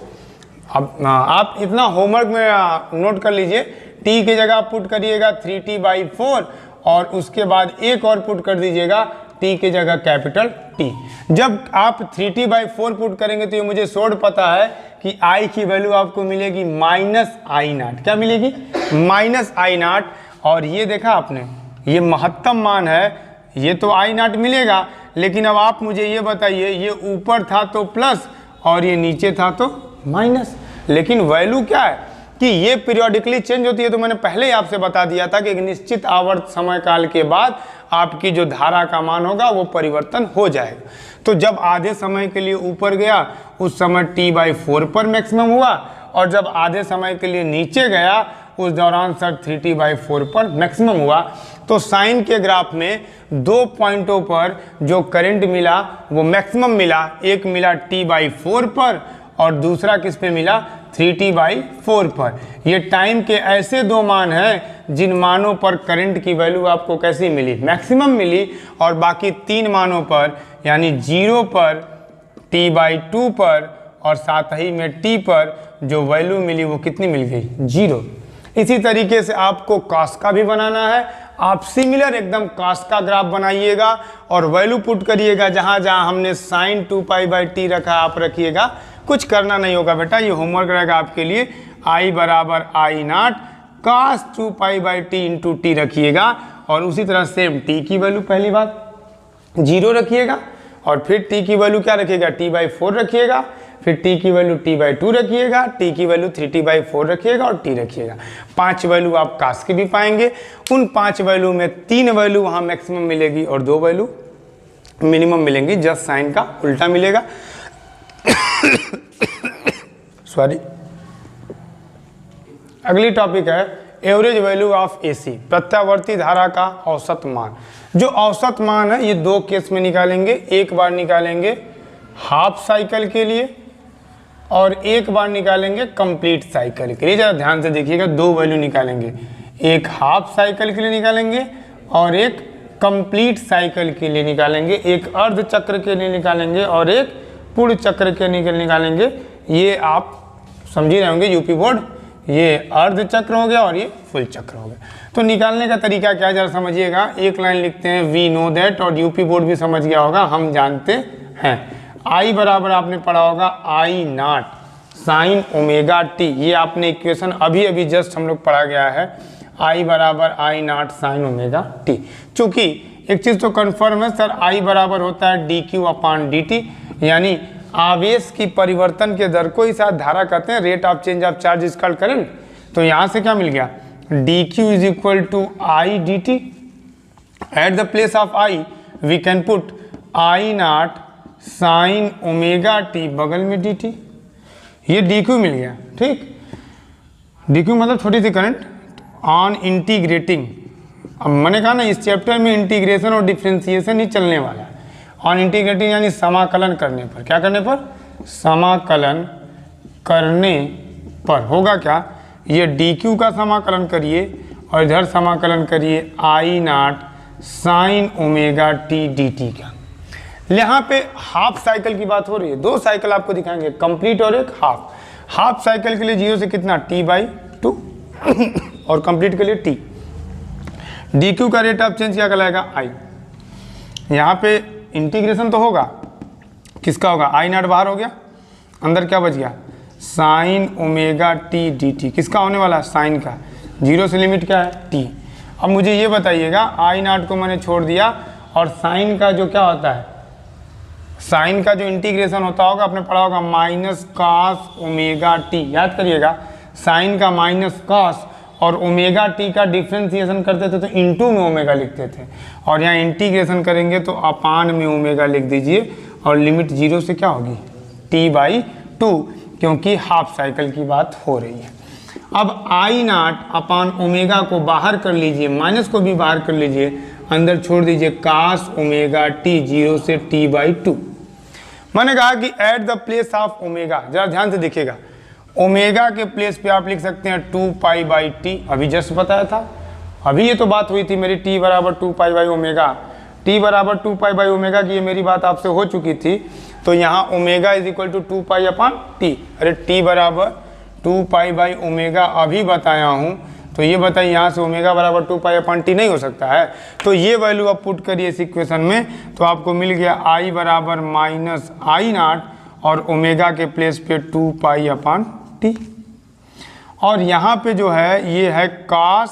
Speaker 1: अब आप इतना होमवर्क में नोट कर लीजिए, T की जगह आप पुट करिएगा 3T/4, और उसके बाद एक और पुट कर दीजिएगा T की जगह कैपिटल T। जब आप 3T/4 पुट करेंगे तो ये मुझे श्योर पता है कि I की वैल्यू आपको मिलेगी माइनस आई नॉट। क्या मिलेगी, माइनस आई नॉट। और ये देखा आपने, ये महत्तम मान है, ये तो आई नॉट मिलेगा, लेकिन अब आप मुझे ये बताइए, ये ऊपर था तो प्लस और ये नीचे था तो माइनस, लेकिन वैल्यू क्या है कि ये पीरियोडिकली चेंज होती है। तो मैंने पहले ही आपसे बता दिया था कि एक निश्चित आवर्त समय काल के बाद आपकी जो धारा का मान होगा वो परिवर्तन हो जाएगा। तो जब आधे समय के लिए ऊपर गया उस समय T/4 पर मैक्सिमम हुआ, और जब आधे समय के लिए नीचे गया उस दौरान सर 3T/4 पर मैक्सिमम हुआ। तो साइन के ग्राफ में 2 पॉइंटों पर जो करंट मिला वो मैक्सिमम मिला, एक मिला T/4 पर और दूसरा किस पे मिला, 3T/4 पर। ये टाइम के ऐसे दो मान हैं जिन मानों पर करंट की वैल्यू आपको कैसी मिली, मैक्सिमम मिली, और बाकी 3 मानों पर यानी 0 पर, T/2 पर और साथ ही में T पर जो वैल्यू मिली वो कितनी मिल गई, 0। इसी तरीके से आपको कॉस का भी बनाना है। आप सिमिलर एकदम कॉस का ग्राफ बनाइएगा और वैल्यू पुट करिएगा जहां जहां हमने साइन 2π/T रखा आप रखिएगा, कुछ करना नहीं होगा बेटा, ये होमवर्क रहेगा आपके लिए। I बराबर I naught cos 2π/T into T रखिएगा, और उसी तरह सेम T की वैल्यू पहली बात 0 रखिएगा, और फिर T की वैल्यू क्या रखिएगा, T/4 रखिएगा, फिर T की वैल्यू T/2 रखिएगा, T की वैल्यू 3T/4 रखिएगा और T रखिएगा। 5 वैल्यू आप कास के भी पाएंगे। उन 5 वैल्यू में 3 वैल्यू वहाँ मैक्सिमम मिलेगी और 2 वैल्यू मिनिमम मिलेंगी, जस्ट साइन का उल्टा मिलेगा। सॉरी। अगली टॉपिक है एवरेज वैल्यू ऑफ AC, प्रत्यावर्ती धारा का औसत मान। जो औसत मान है ये 2 केस में निकालेंगे, एक बार निकालेंगे हाफ साइकिल के लिए और एक बार निकालेंगे कंप्लीट साइकिल के लिए। जरा ध्यान से देखिएगा, 2 वैल्यू निकालेंगे, एक हाफ साइकिल के लिए निकालेंगे और एक कंप्लीट साइकिल के लिए निकालेंगे, एक अर्ध चक्र के लिए निकालेंगे और एक पूर्ण चक्र के लिए निकालेंगे। ये आप समझ रहे होंगे यूपी बोर्ड, ये अर्ध चक्र हो गया और ये फुल चक्र हो गया। तो निकालने का तरीका क्या है जरा समझिएगा। एक लाइन लिखते हैं वी नो दैट, और यूपी बोर्ड भी समझ गया होगा, हम जानते हैं। I बराबर आपने पढ़ा होगा आई नॉट साइन ओमेगा टी, ये आपने इक्वेशन अभी अभी जस्ट हम लोग पढ़ा गया है। I बराबर I naught sine omega T. चूंकि एक चीज़ तो कन्फर्म है सर, I बराबर होता है dQ/dt, यानी आवेश की परिवर्तन के दर को ही साथ धारा कहते हैं, rate of change of charge is called current. तो यहाँ से क्या मिल गया, dQ is equal to I dt। At the place of I we can put I naught sine omega T बगल में डी टी, ये डी क्यू मिल गया। ठीक, डी क्यू मतलब छोटी सी करंट ऑन इंटीग्रेटिंग। अब मैंने कहा ना इस चैप्टर में इंटीग्रेशन और डिफ्रेंसिएशन ही चलने वाला है। ऑन इंटीग्रेटिंग यानी समाकलन करने पर, क्या करने पर, समाकलन करने पर होगा क्या, ये डी क्यू का समाकलन करिए और इधर समाकलन करिए I naught sine omega t d t का। यहाँ पे हाफ साइकिल की बात हो रही है, दो साइकिल आपको दिखाएंगे, कंप्लीट और एक हाफ। हाफ साइकिल के लिए 0 से कितना t/2 और कंप्लीट के लिए t। डी क्यू का रेट ऑफ चेंज क्या कहलाएगा, आई। यहाँ पे इंटीग्रेशन तो होगा, किसका होगा, आई नॉट बाहर हो गया, अंदर क्या बच गया, sine omega t d T, किसका होने वाला, साइन का। 0 से लिमिट क्या है, t। अब मुझे ये बताइएगा, आई नॉट को मैंने छोड़ दिया और साइन का जो क्या होता है, साइन का जो इंटीग्रेशन होता होगा आपने पढ़ा होगा माइनस कॉस ओमेगा टी, याद करिएगा। साइन का माइनस कॉस और ओमेगा टी का डिफ्रेंसिएशन करते थे तो इनटू में ओमेगा लिखते थे, और यहाँ इंटीग्रेशन करेंगे तो अपान में ओमेगा लिख दीजिए और लिमिट 0 से क्या होगी, t/2, क्योंकि हाफ साइकिल की बात हो रही है। अब आई नॉट अपान ओमेगा को बाहर कर लीजिए, माइनस को भी बाहर कर लीजिए, अंदर छोड़ दीजिए कॉस ओमेगा टी, 0 से t/2। मैंने कहा कि eight the place of omega, जरा ध्यान से देखिएगा, ओमेगा के प्लेस पे आप लिख सकते हैं 2π/t, अभी जस्ट बताया था, अभी ये तो बात हुई थी मेरी t बराबर 2π/ओमेगा, t बराबर 2π/ओमेगा की ये मेरी बात आपसे हो चुकी थी। तो यहाँ omega is equal to 2π/t, अरे t बराबर 2π/ओमेगा अभी बताया हूँ, तो ये बताइए यहाँ से ओमेगा बराबर 2π/t नहीं हो सकता है। तो ये वैल्यू आप पुट करिए इस इक्वेशन में, तो आपको मिल गया आई बराबर माइनस आई नॉट और ओमेगा के प्लेस पे 2π/t। और यहाँ पे जो है ये है कॉस,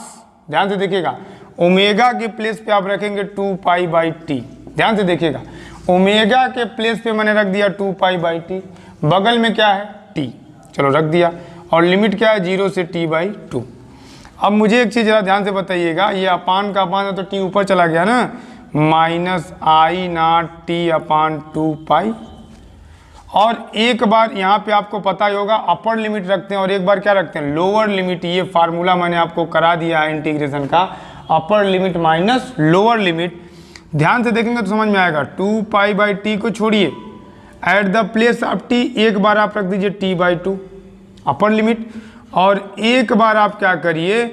Speaker 1: ध्यान से देखिएगा, ओमेगा के प्लेस पे आप रखेंगे 2π/t, ध्यान से देखिएगा, ओमेगा के प्लेस पे मैंने रख दिया 2π/t, बगल में क्या है t, चलो रख दिया, और लिमिट क्या है 0 से t/2। अब मुझे एक चीज़ ज़रा ध्यान से बताइएगा, ये अपान का अपान है तो t ऊपर चला गया ना, माइनस आई नॉट t/2π। और एक बार यहाँ पे आपको पता ही होगा अपर लिमिट रखते हैं और एक बार क्या रखते हैं, लोअर लिमिट। ये फार्मूला मैंने आपको करा दिया है इंटीग्रेशन का, upper limit minus lower limit. ध्यान से देखेंगे तो समझ में आएगा, 2π/t को छोड़िए, eight the place of t एक बार आप रख दीजिए t/2 अपर लिमिट, और एक बार आप क्या करिए,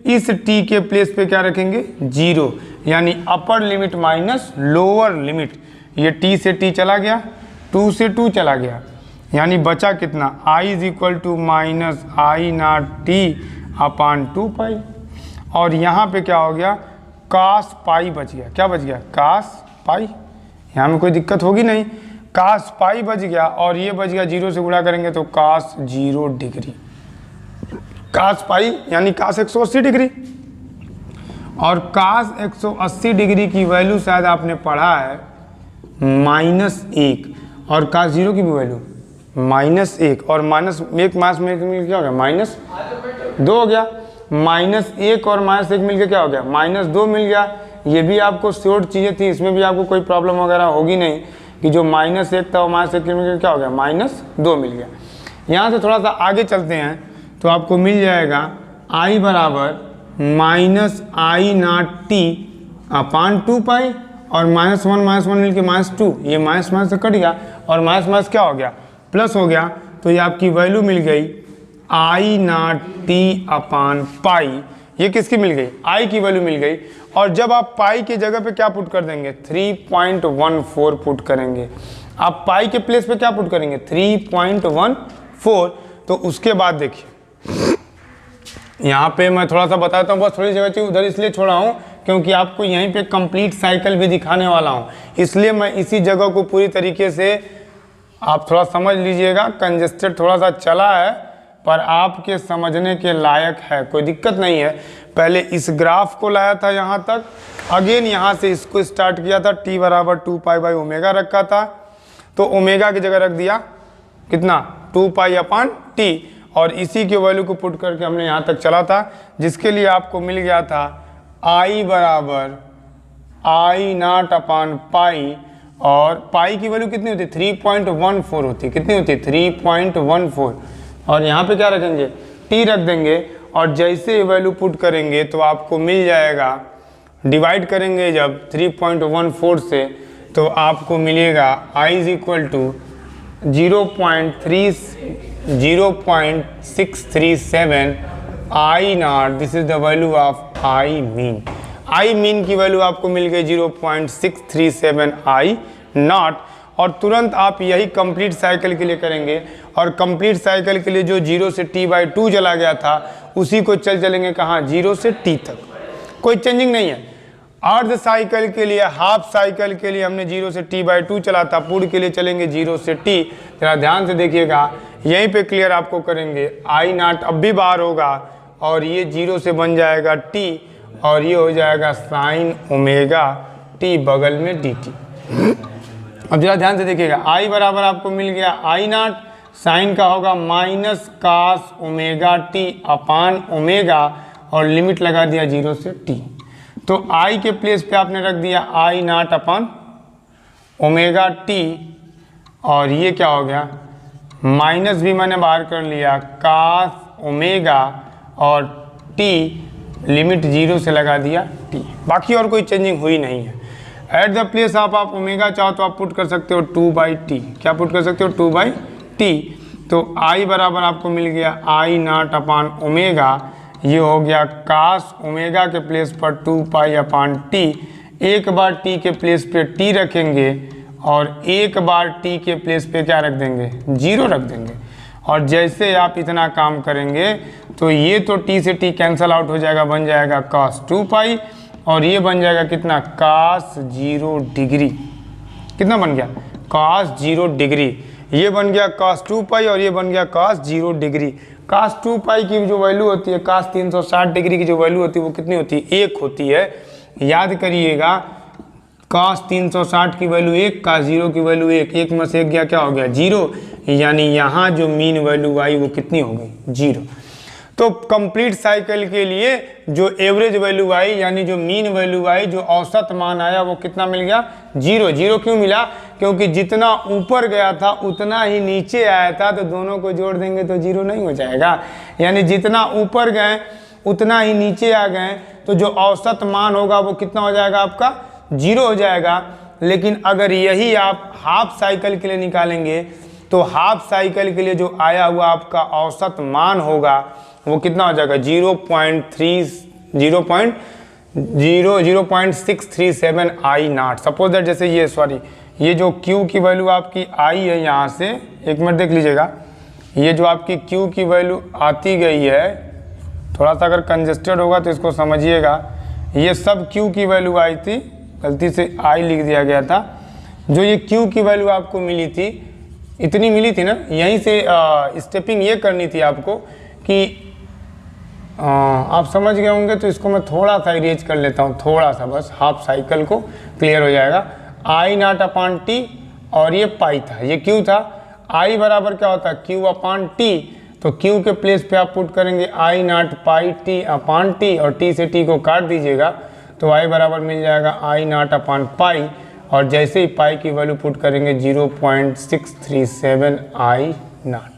Speaker 1: इस t के प्लेस पे क्या रखेंगे 0, यानी upper limit minus lower limit. ये t से t चला गया, 2 से 2 चला गया, यानी बचा कितना, i is equal to minus I naught t/2π। और यहाँ पे क्या हो गया, cos पाई बच गया, क्या बच गया, cos पाई, यहाँ में कोई दिक्कत होगी नहीं, cos पाई बच गया, और ये बच गया 0 से गुणा करेंगे तो cos 0 डिग्री, cos पाई यानी cos 180 डिग्री। और cos 180 डिग्री की वैल्यू शायद आपने पढ़ा है -1, और cos 0 की भी वैल्यू -1, और -1 मास में मिल क्या हो गया, -2 हो गया, -1 और -1 मिलकर क्या हो गया, -2 मिल गया। ये भी आपको श्योर चीज़ें थी, इसमें भी आपको कोई प्रॉब्लम वगैरह होगी नहीं कि जो -1 था वो -1 मिलकर क्या हो गया, -2 मिल गया। यहाँ से थोड़ा सा आगे चलते हैं तो आपको मिल जाएगा i बराबर माइनस आई नॉट t/2π, और -1 मिलके -2, ये माइनस से कट गया और माइनस क्या हो गया, प्लस हो गया, तो ये आपकी वैल्यू मिल गई आई नॉट t/π। ये किसकी मिल गई, i की वैल्यू मिल गई। और जब आप पाई की जगह पे क्या पुट कर देंगे, 3.14 पुट करेंगे। आप पाई के प्लेस पे क्या पुट करेंगे, 3.14। तो उसके बाद देखिए यहाँ पे मैं थोड़ा सा बताता हूँ, बस थोड़ी जगह चाहिए उधर इसलिए छोड़ा हूँ क्योंकि आपको यहीं पे कंप्लीट साइकिल भी दिखाने वाला हूँ, इसलिए मैं इसी जगह को पूरी तरीके से आप थोड़ा समझ लीजिएगा। कंजेस्टेड थोड़ा सा चला है पर आपके समझने के लायक है, कोई दिक्कत नहीं है। पहले इस ग्राफ को लाया था यहाँ तक, अगेन यहाँ से इसको स्टार्ट किया था, t बराबर 2π/ओमेगा रखा था, तो ओमेगा की जगह रख दिया कितना, 2π/t, और इसी के वैल्यू को पुट करके हमने यहाँ तक चला था, जिसके लिए आपको मिल गया था i बराबर आई नॉट/π और पाई की वैल्यू कितनी होती है 3.14 होती है। कितनी होती है 3.14। और यहाँ पे क्या रखेंगे टी रख देंगे और जैसे वैल्यू पुट करेंगे तो आपको मिल जाएगा, डिवाइड करेंगे जब 3.14 से तो आपको मिलेगा i is equal to 0.637 I naught. This is the value of I mean. I mean की वैल्यू आपको मिल गई 0.637 आई नॉट। और तुरंत आप यही कंप्लीट साइकिल के लिए करेंगे और कंप्लीट साइकिल के लिए जो 0 से t/2 चला गया था उसी को चलेंगे कहाँ 0 से t तक, कोई चेंजिंग नहीं है। अर्ध साइकिल के लिए, हाफ साइकिल के लिए हमने 0 से t/2 चला था, पूर्ण के लिए चलेंगे 0 से t। जरा ध्यान से देखिएगा, यहीं पे क्लियर आपको करेंगे आई नॉट अब भी बाहर होगा और ये 0 से बन जाएगा t और ये हो जाएगा साइन ओमेगा t बगल में dt। अब जरा ध्यान से देखिएगा, आई बराबर आपको मिल गया आई नॉट, साइन का होगा minus cos omega t upon omega और लिमिट लगा दिया 0 से t। तो आई के प्लेस पे आपने रख दिया आई नॉट अपान ओमेगा t और ये क्या हो गया माइनस भी मैंने बाहर कर लिया कास ओमेगा और t लिमिट 0 से लगा दिया t। बाकी और कोई चेंजिंग हुई नहीं है। एट द प्लेस आप ओमेगा चाहो तो आप पुट कर सकते हो 2/t। क्या पुट कर सकते हो 2/t। तो i बराबर आपको मिल गया आई नॉट अपान ओमेगा, ये हो गया कास ओमेगा के प्लेस पर 2π/t। एक बार t के प्लेस पे t रखेंगे और एक बार t के प्लेस पे क्या रख देंगे 0 रख देंगे। और जैसे आप इतना काम करेंगे तो ये तो t से t कैंसल आउट हो जाएगा, बन जाएगा cos 2π और ये बन जाएगा कितना cos 0 डिग्री। कितना बन गया cos 0 डिग्री। ये बन गया cos 2π और ये बन गया cos 0 डिग्री। cos 2π की जो वैल्यू होती है, cos 360 डिग्री की जो वैल्यू होती है वो कितनी होती है 1 होती है। याद करिएगा cos 360 की वैल्यू 1, cos 0 की वैल्यू 1, 1 में से 1 गया क्या हो गया 0, यानी यहाँ जो मीन वैल्यू आई वो कितनी हो गई 0। तो कंप्लीट साइकिल के लिए जो एवरेज वैल्यू आई यानी जो मीन वैल्यू आई, जो औसत मान आया वो कितना मिल गया 0। 0 क्यों मिला? क्योंकि जितना ऊपर गया था उतना ही नीचे आया था, तो दोनों को जोड़ देंगे तो 0 नहीं हो जाएगा। यानी जितना ऊपर गए उतना ही नीचे आ गए, तो जो औसत मान होगा वो कितना हो जाएगा आपका 0 हो जाएगा। लेकिन अगर यही आप हाफ साइकिल के लिए निकालेंगे तो हाफ साइकिल के लिए जो आया हुआ आपका औसत मान होगा वो कितना हो जाएगा 0.637 आई नॉट। सपोज दैट जैसे ये जो Q की वैल्यू आपकी आई है, यहाँ से एक मिनट देख लीजिएगा, ये जो आपकी Q की वैल्यू आती गई है, थोड़ा सा अगर कंजेस्टेड होगा तो इसको समझिएगा, ये सब Q की वैल्यू आई थी, गलती से आई लिख दिया गया था। जो ये Q की वैल्यू आपको मिली थी, इतनी मिली थी ना, यहीं से स्टेपिंग ये करनी थी आपको कि आप समझ गए होंगे, तो इसको मैं थोड़ा सा इरेज कर लेता हूँ, थोड़ा सा बस, हाफ साइकिल को क्लियर हो जाएगा। आई नॉट अपान टी और ये पाई था, ये क्यू था। आई बराबर क्या होता है क्यू अपान टी, तो क्यू के प्लेस पे आप पुट करेंगे I naught pi t upon t और टी से टी को काट दीजिएगा तो आई बराबर मिल जाएगा आई नॉट अपान पाई। और जैसे ही पाई की वैल्यू पुट करेंगे 0.637 आई नॉट।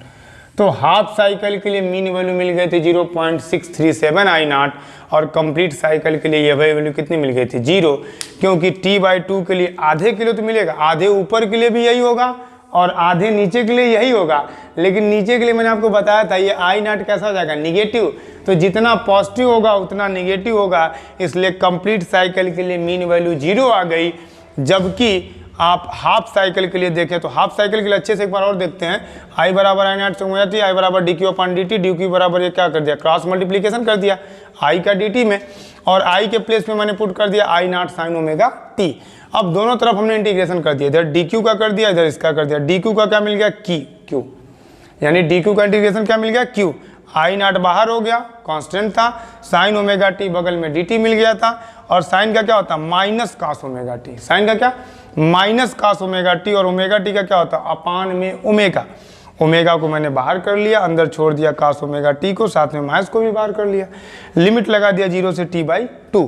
Speaker 1: तो हाफ साइकिल के लिए मीन वैल्यू मिल गई थी 0.637 आई नॉट और कंप्लीट साइकिल के लिए यह वैल्यू कितनी मिल गई थी 0, क्योंकि t/2 के लिए आधे के लिए तो मिलेगा, आधे ऊपर के लिए भी यही होगा और आधे नीचे के लिए यही होगा। लेकिन नीचे के लिए मैंने आपको बताया था ये आई नॉट कैसा हो जाएगा निगेटिव, तो जितना पॉजिटिव होगा उतना निगेटिव होगा, इसलिए कंप्लीट साइकिल के लिए मीन वैल्यू 0 आ गई। जबकि आप हाफ साइकिल के लिए देखें तो हाफ साइकिल के लिए अच्छे से एक बार और देखते हैं, आई बराबर आई नॉट से हो जाती है आई बराबर डी क्यू अपान डी टी, डी क्यू बराबर ये क्या कर दिया क्रॉस मल्टीप्लीकेशन कर दिया आई का डी टी में, और आई के प्लेस में मैंने पुट कर दिया आई नॉट साइन ओमेगा टी। अब दोनों तरफ हमने इंटीग्रेशन कर दिया, इधर डी क्यू का कर दिया, इधर इसका कर दिया। डी क्यू का क्या मिल गया क्यू, यानी डी क्यू का इंटीग्रेशन क्या मिल गया क्यू। आई नॉट बाहर हो गया, कांस्टेंट था, साइन ओमेगा टी बगल में डी टी मिल गया था, और साइन का क्या होता minus cos omega T, sine का क्या माइनस कास ओमेगा टी, और ओमेगा टी का क्या होता अपान में ओमेगा। ओमेगा को मैंने बाहर कर लिया, अंदर छोड़ दिया कास ओमेगा टी को, साथ में माइनस को भी बाहर कर लिया, लिमिट लगा दिया 0 से t/2।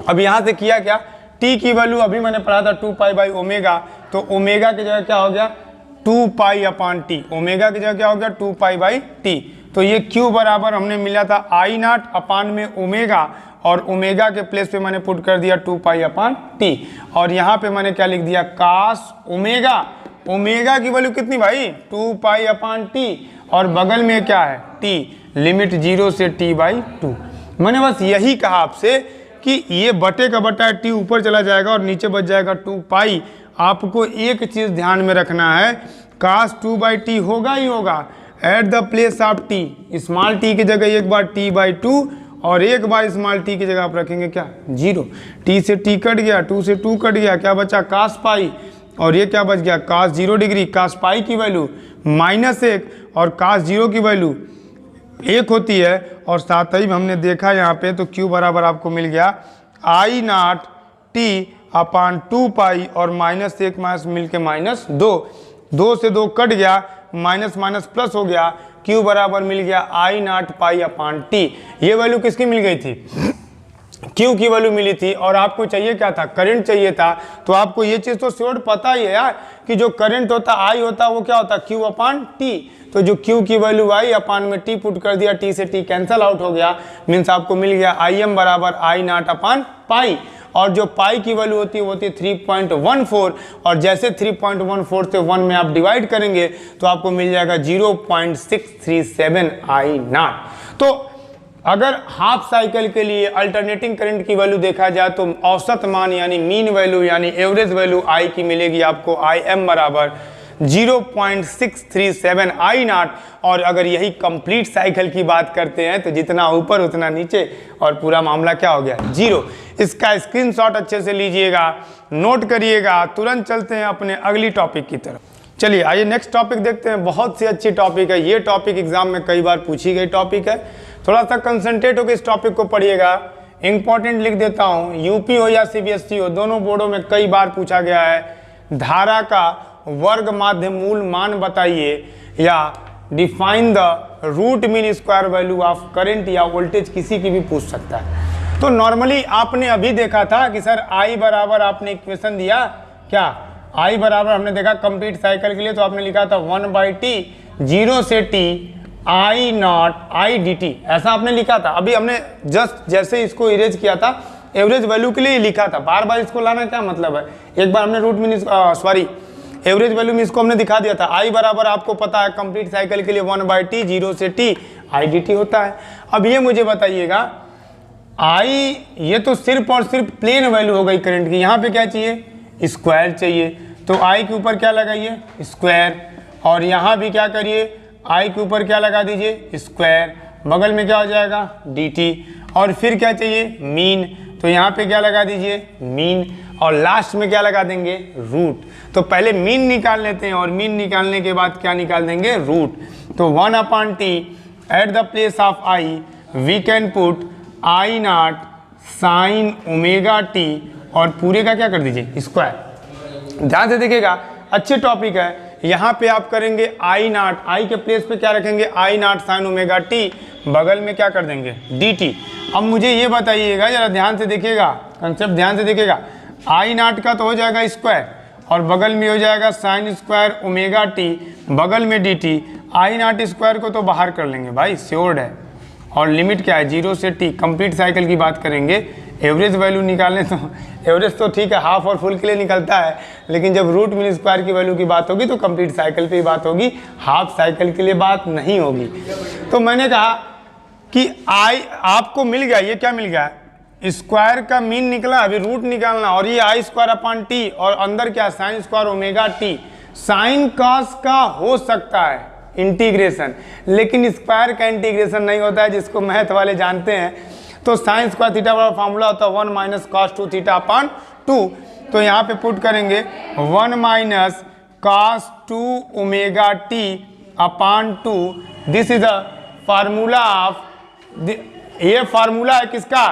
Speaker 1: अब यहाँ से किया क्या टी की वैल्यू अभी मैंने पढ़ा था 2 पाई बाई ओमेगा, तो ओमेगा की जगह क्या हो गया 2 पाई अपान टी, ओमेगा की जगह क्या हो गया 2 पाई बाई टी। तो ये क्यू बराबर हमने मिला था आई नॉट अपान में ओमेगा, और ओमेगा के प्लेस पे मैंने पुट कर दिया 2 पाई अपान टी, और यहाँ पे मैंने क्या लिख दिया कास ओमेगा, ओमेगा की वैल्यू कितनी भाई 2 पाई अपान टी, और बगल में क्या है टी, लिमिट 0 से टी बाई 2। मैंने बस यही कहा आपसे कि ये बटे का बटा टी ऊपर चला जाएगा और नीचे बच जाएगा 2 पाई। आपको एक चीज़ ध्यान में रखना है, कास 2 बाई टी होगा ही होगा eight the place of T, small T की जगह एक बार टी बाई 2 और एक बार स्मॉल टी की जगह आप रखेंगे क्या 0। टी से टी कट गया, 2 से 2 कट गया, क्या बचा कास पाई, और ये क्या बच गया कास 0 डिग्री। कास पाई की वैल्यू -1 और कास 0 की वैल्यू 1 होती है, और साथ ही हमने देखा यहाँ पे तो क्यू बराबर आपको मिल गया आई नॉट टी अपान 2 पाई और -1 माइनस मिल के -2, 2 से 2 कट गया, माइनस माइनस प्लस हो गया, क्यू बराबर मिल गया आई नॉट पाई अपान टी। ये वैल्यू किसकी मिल गई थी क्यू की वैल्यू मिली थी, और आपको चाहिए क्या था करंट चाहिए था। तो आपको ये चीज़ तो श्योर पता ही है यार कि जो करंट होता आई होता वो क्या होता क्यू अपान टी। तो जो क्यू की वैल्यू आई अपान में टी पुट कर दिया, टी से टी कैंसल आउट हो गया, मीन्स आपको मिल गया आई एम बराबर आई नॉट अपान पाई, और जो पाई की वैल्यू होती है वो होती है 3.14, और जैसे 3.14 से 1 में आप डिवाइड करेंगे तो आपको मिल जाएगा 0.637 आई नॉट। तो अगर हाफ साइकिल के लिए अल्टरनेटिंग करंट की वैल्यू देखा जाए तो औसत मान यानी मीन वैल्यू यानी एवरेज वैल्यू आई की मिलेगी आपको आई एम बराबर 0.637 आई नॉट। और अगर यही कंप्लीट साइकिल की बात करते हैं तो जितना ऊपर उतना नीचे, और पूरा मामला क्या हो गया 0। इसका स्क्रीनशॉट अच्छे से लीजिएगा, नोट करिएगा। तुरंत चलते हैं अपने अगली टॉपिक की तरफ। चलिए आइए नेक्स्ट टॉपिक देखते हैं। बहुत सी अच्छी टॉपिक है ये, टॉपिक एग्जाम में कई बार पूछी गई टॉपिक है, थोड़ा सा कंसंट्रेट होकर इस टॉपिक को पढ़िएगा। इंपॉर्टेंट लिख देता हूँ, यूपी हो या सीबीएसई हो दोनों बोर्डों में कई बार पूछा गया है। धारा का वर्ग माध्य मूल मान बताइए, या define the root mean square value of current या वोल्टेज, किसी की भी पूछ सकता है। तो नॉर्मली आपने अभी देखा था कि सर आई बराबर आपने इक्वेशन दिया, क्या आई बराबर हमने देखा कंप्लीट साइकिल के लिए तो आपने लिखा था 1/t 0 से t I not I D T, ऐसा आपने लिखा था। अभी हमने जस्ट जैसे इसको इरेज किया था एवरेज वैल्यू के लिए लिखा था, बार बार इसको लाना क्या मतलब है। एक बार हमने root mean sorry average value में इसको हमने दिखा दिया था। आई बराबर आपको पता है कंप्लीट साइकिल के लिए 1/t 0 से t आई डी टी होता है। अब ये मुझे बताइएगा आई, ये तो सिर्फ और सिर्फ प्लेन वैल्यू हो गई करंट की, यहाँ पे क्या चाहिए स्क्वायर चाहिए। तो आई के ऊपर क्या लगाइए स्क्वायर, और यहाँ भी क्या करिए आई के ऊपर क्या लगा दीजिए स्क्वायर, बगल में क्या हो जाएगा dt, और फिर क्या चाहिए मीन, तो यहाँ पे क्या लगा दीजिए मीन, और लास्ट में क्या लगा देंगे रूट। तो पहले मीन निकाल लेते हैं, और मीन निकालने के बाद क्या निकाल देंगे रूट। तो 1/t at the place of I we can put I naught sine omega T, और पूरे का क्या कर दीजिए स्क्वायर। ध्यान से देखिएगा अच्छे टॉपिक है। यहाँ पे आप करेंगे आई नॉट, आई के प्लेस पे क्या रखेंगे आई नॉट साइन ओमेगा टी, बगल में क्या कर देंगे dt। अब मुझे ये बताइएगा जरा ध्यान से देखिएगा, कंसेप्ट ध्यान से देखिएगा, आई नॉट का तो हो जाएगा स्क्वायर और बगल में हो जाएगा साइन स्क्वायर ओमेगा टी, बगल में dt। आई नॉट स्क्वायर को तो बाहर कर लेंगे भाई श्योर्ड है, और लिमिट क्या है 0 से t। कंप्लीट साइकिल की बात करेंगे, एवरेज वैल्यू निकालने तो एवरेज तो ठीक है हाफ और फुल के लिए निकलता है, लेकिन जब रूट मीन स्क्वायर की वैल्यू की बात होगी तो कंप्लीट साइकिल पे ही बात होगी, हाफ साइकिल के लिए बात नहीं होगी। तो मैंने कहा कि आई आपको मिल गया, ये क्या मिल गया स्क्वायर का मीन निकला, अभी रूट निकालना, और ये आई स्क्वायर अपान टी, और अंदर क्या sine square omega T. Sine cos का हो सकता है इंटीग्रेशन, लेकिन स्क्वायर का इंटीग्रेशन नहीं होता है, जिसको मैथ वाले जानते हैं। तो साइन स्क्वायर थीटा वाला फॉर्मूला होता है 1 माइनस कॉस 2 थीटा अपान 2। तो यहाँ पे पुट करेंगे 1 minus cos 2 omega T upon 2। This is a formula of, ये फार्मूला है किसका,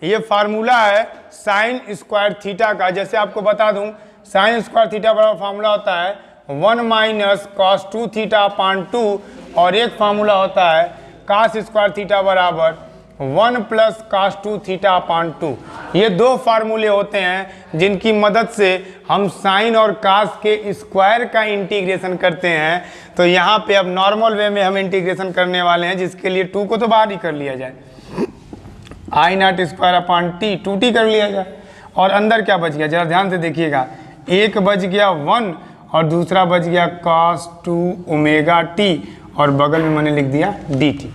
Speaker 1: ये फार्मूला है साइन स्क्वायर थीटा का। जैसे आपको बता दूं साइन स्क्वायर थीटा वाला फार्मूला होता है 1 माइनस कॉस 2 थीटा अपान 2, और एक फार्मूला होता है कॉस स्क्वायर थीटा बराबर 1 प्लस cos 2 थीटा अपान 2। ये दो फार्मूले होते हैं जिनकी मदद से हम साइन और कास के स्क्वायर का इंटीग्रेशन करते हैं। तो यहाँ पे अब नॉर्मल वे में हम इंटीग्रेशन करने वाले हैं, जिसके लिए 2 को तो बाहर ही कर लिया जाए, I naught square upon t 2t कर लिया जाए। और अंदर क्या बच गया, जरा ध्यान से देखिएगा, एक बच गया 1 और दूसरा बच गया cos 2 ओमेगा टी और बगल में मैंने लिख दिया dt।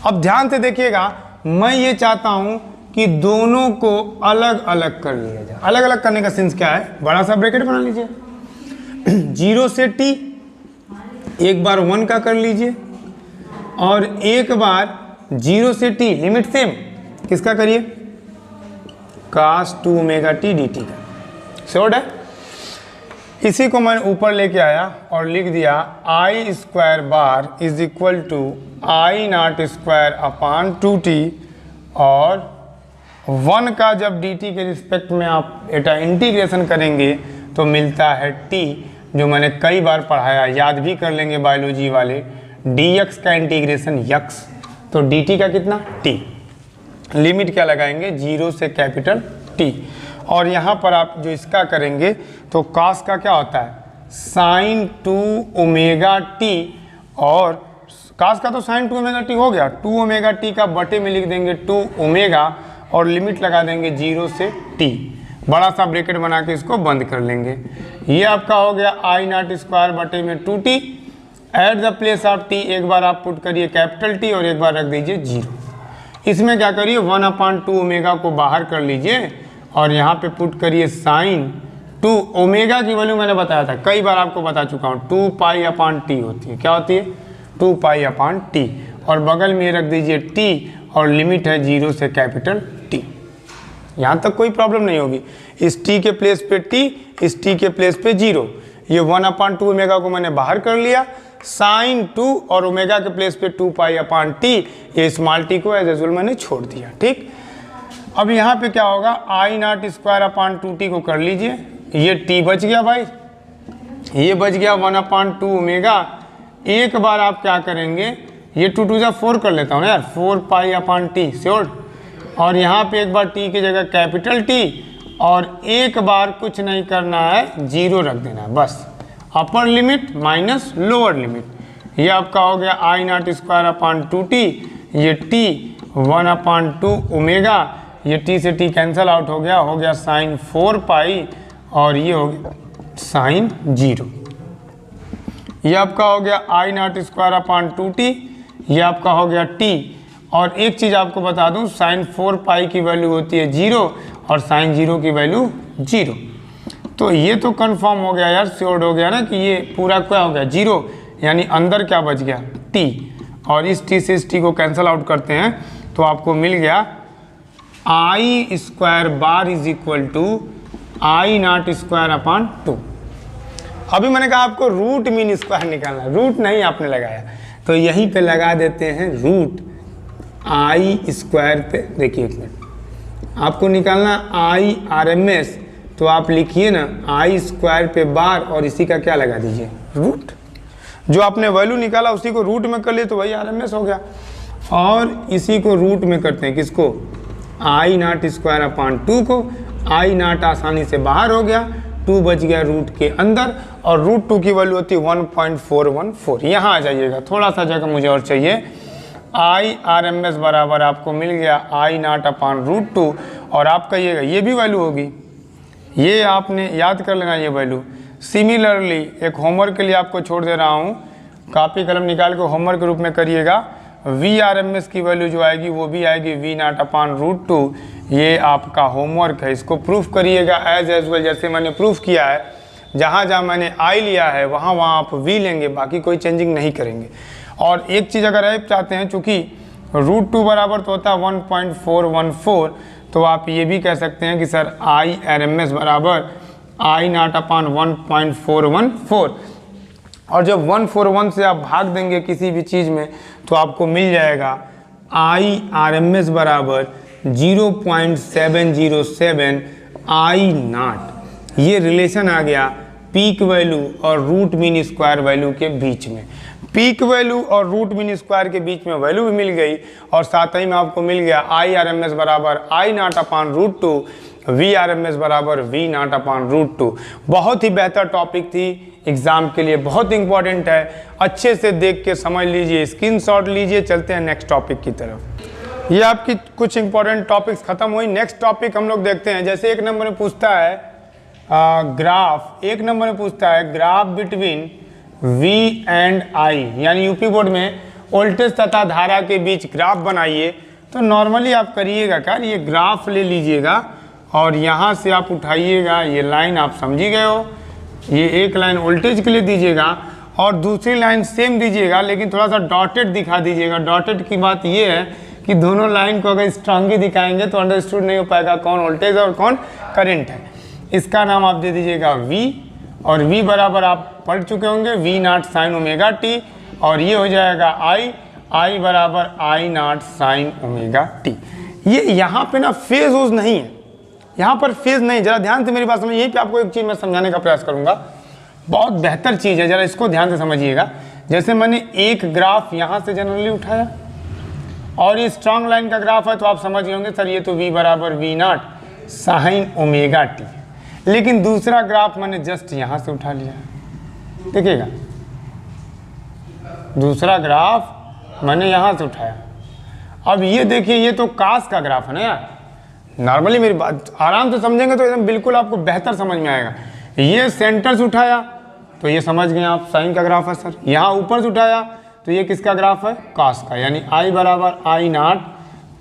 Speaker 1: अब ध्यान से देखिएगा, मैं ये चाहता हूं कि दोनों को अलग अलग कर लिया जाए। अलग अलग करने का सेंस क्या है, बड़ा सा ब्रैकेट बना लीजिए, 0 से t एक बार 1 का कर लीजिए और एक बार 0 से t लिमिट सेम किसका करिए, cos 2 ओमेगा टी dt का। श्योर है। इसी को मैं ऊपर लेके आया और लिख दिया I square bar is equal to I naught square upon 2t, और 1 का जब dt के रिस्पेक्ट में आप एटा इंटीग्रेशन करेंगे तो मिलता है t, जो मैंने कई बार पढ़ाया, याद भी कर लेंगे बायोलॉजी वाले, dx का इंटीग्रेशन x, तो dt का कितना t। लिमिट क्या लगाएंगे, 0 से कैपिटल T। और यहाँ पर आप जो इसका करेंगे तो cos का क्या होता है, साइन 2 ओमेगा टी, और cos का तो साइन 2 ओमेगा टी हो गया, 2 ओमेगा टी का बटे में लिख देंगे 2 ओमेगा और लिमिट लगा देंगे 0 से t, बड़ा सा ब्रैकेट बना के इसको बंद कर लेंगे। ये आपका हो गया आई नॉट स्क्वायर बटे में 2t, eight the place of t एक बार आप पुट करिए कैपिटल T और एक बार रख दीजिए 0। इसमें क्या करिए, 1 अपान 2 ओमेगा को बाहर कर लीजिए और यहाँ पे पुट करिए साइन 2 ओमेगा की वैल्यू मैंने बताया था, कई बार आपको बता चुका हूँ, 2 पाई अपान टी होती है। क्या होती है, 2 पाई अपान टी, और बगल में रख दीजिए t और लिमिट है 0 से कैपिटल T। यहाँ तक कोई प्रॉब्लम नहीं होगी। इस t के प्लेस पे t, इस t के प्लेस पे 0, ये 1 अपान 2 ओमेगा को मैंने बाहर कर लिया, साइन 2 और ओमेगा के प्लेस पे 2 पाई अपान टी, ये स्मॉल टी को एज यूजुअल मैंने छोड़ दिया। ठीक, अब यहाँ पे क्या होगा, आई नॉट स्क्वायर अपान 2t को कर लीजिए, ये t बच गया भाई, ये बच गया 1 अपान 2 ओमेगा। एक बार आप क्या करेंगे, ये 2 2 4 कर लेता हूँ ना यार, 4 पाई अपान टी, श्योर। और यहाँ पे एक बार t की जगह कैपिटल T, और एक बार कुछ नहीं करना है, 0 रख देना है बस, upper limit minus lower limit. ये आपका हो गया आई नॉट स्क्वायर अपान 2t, ये t 1 अपान 2 ओमेगा, ये t से t कैंसिल आउट हो गया साइन 4 पाई और ये हो गया साइन 0। ये आपका हो गया आई नॉट स्क्वायर अपान 2t, ये आपका हो गया t। और एक चीज़ आपको बता दूं, साइन 4 पाई की वैल्यू होती है 0 और साइन 0 की वैल्यू 0। तो ये तो कंफर्म हो गया यार, श्योर हो गया ना कि ये पूरा क्या हो गया 0, यानी अंदर क्या बच गया t, और इस t से इस t को कैंसिल आउट करते हैं तो आपको मिल गया I square bar is equal to I naught square upon 2। अभी मैंने कहा आपको रूट मीन स्क्वायर निकालना, रूट नहीं आपने लगाया, तो यहीं पे लगा देते हैं रूट आई स्क्वायर पे। देखिए एक मिनट, आपको निकालना आई RMS, तो आप लिखिए ना आई स्क्वायर पे बार और इसी का क्या लगा दीजिए रूट, जो आपने वैल्यू निकाला उसी को रूट में कर लिए तो वही RMS हो गया। और इसी को रूट में करते हैं किसको, आई नॉट स्क्वायर अपान 2 को, आई नॉट आसानी से बाहर हो गया, 2 बच गया रूट के अंदर, और रूट 2 की वैल्यू होती है 1.414। यहाँ आ जाइएगा, थोड़ा सा जगह मुझे और चाहिए। आई RMS बराबर आपको मिल गया आई नॉट अपान रूट 2, और आप कहिएगा ये भी वैल्यू होगी, ये आपने याद कर लेना ये वैल्यू। सिमिलरली एक होमवर्क के लिए आपको छोड़ दे रहा हूँ, कॉपी कलम निकाल के होमवर्क के रूप में करिएगा। VRMS की वैल्यू जो आएगी वो भी आएगी V नॉट अपान रूट 2। ये आपका होमवर्क है, इसको प्रूफ करिएगा एज यूजुअल जैसे मैंने प्रूफ किया है। जहाँ जहाँ मैंने I लिया है वहाँ आप V लेंगे, बाकी कोई चेंजिंग नहीं करेंगे। और एक चीज़ अगर आप चाहते हैं, चूँकि रूट 2 बराबर तो होता है 1.414, तो आप ये भी कह सकते हैं कि सर IRMS बराबर आई नॉट अपान 1.414, और जब 141 से आप भाग देंगे किसी भी चीज़ में तो आपको मिल जाएगा IRMS बराबर 0.707 आई नॉट। ये रिलेशन आ गया पीक वैल्यू और रूट मीन स्क्वायर वैल्यू के बीच में। पीक वैल्यू और रूट मीन स्क्वायर के बीच में वैल्यू भी मिल गई और साथ ही में आपको मिल गया IRMS बराबर I0/√2, VRMS बराबर V0/√2। बहुत ही बेहतर टॉपिक थी, एग्जाम के लिए बहुत इंपॉर्टेंट है। अच्छे से देख के समझ लीजिए, स्क्रीनशॉट लीजिए। चलते हैं नेक्स्ट टॉपिक की तरफ। ये आपकी कुछ इंपॉर्टेंट टॉपिक्स खत्म हुई। नेक्स्ट टॉपिक हम लोग देखते हैं। जैसे एक नंबर में पूछता है ग्राफ, एक नंबर में पूछता है graph between V and I, यानी यूपी बोर्ड में वोल्टेज तथा धारा के बीच ग्राफ बनाइए। तो नॉर्मली आप करिएगा क्या, ये ग्राफ ले लीजिएगा और यहाँ से आप उठाइएगा, ये लाइन आप समझी गए हो, ये एक लाइन वोल्टेज के लिए दीजिएगा और दूसरी लाइन सेम दीजिएगा, लेकिन थोड़ा सा डॉटेड दिखा दीजिएगा। डॉटेड की बात ये है कि दोनों लाइन को अगर स्ट्रांगली दिखाएंगे तो अंडरस्टूड नहीं हो पाएगा कौन वोल्टेज और कौन करंट है। इसका नाम आप दे दीजिएगा V, और V बराबर आप पढ़ चुके होंगे V0 sin ओमेगा t, और ये हो जाएगा I बराबर I0 sin ओमेगा t। ये यहाँ पे ना फेज ओज नहीं है, यहाँ पर फेज नहीं। जरा ध्यान से मेरी बात समझिए। यहीं पे आपको एक चीज़ मैं समझाने का प्रयास करूँगा, बहुत बेहतर चीज़ है, जरा इसको ध्यान से समझिएगा। जैसे मैंने एक ग्राफ यहाँ से जनरली उठाया और ये स्ट्रॉन्ग लाइन का ग्राफ है, तो आप समझ गए होंगे सर ये तो V बराबर V0 sin ओमेगा t। लेकिन दूसरा ग्राफ मैंने जस्ट यहाँ से उठा लिया, देखिएगा, दूसरा ग्राफ मैंने यहाँ से उठाया। अब ये देखिए, ये तो कास का ग्राफ है ना यार। नॉर्मली मेरी बात आराम से समझेंगे तो एकदम बिल्कुल आपको बेहतर समझ में आएगा। ये सेंटर से उठाया तो ये समझ गए आप साइन का ग्राफ है सर। यहाँ ऊपर से उठाया तो ये किसका ग्राफ है, कास का, यानी I बराबर I0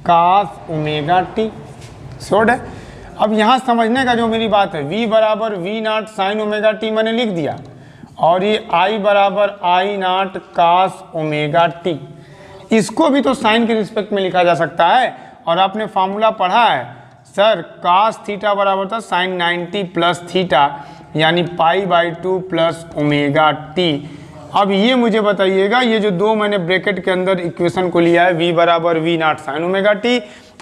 Speaker 1: कास ओमेगा t। शॉर्ट है। अब यहाँ समझने का जो मेरी बात है, V बराबर V0 साइन ओमेगा t मैंने लिख दिया, और ये I बराबर I0 कास ओमेगा t, इसको भी तो साइन के रिस्पेक्ट में लिखा जा सकता है। और आपने फार्मूला पढ़ा है सर, कास थीटा बराबर था साइन 90 प्लस थीटा, यानी π/2 प्लस ओमेगा t। अब ये मुझे बताइएगा, ये जो दो मैंने ब्रैकेट के अंदर इक्वेशन को लिया है, V बराबर V0 sine omega t,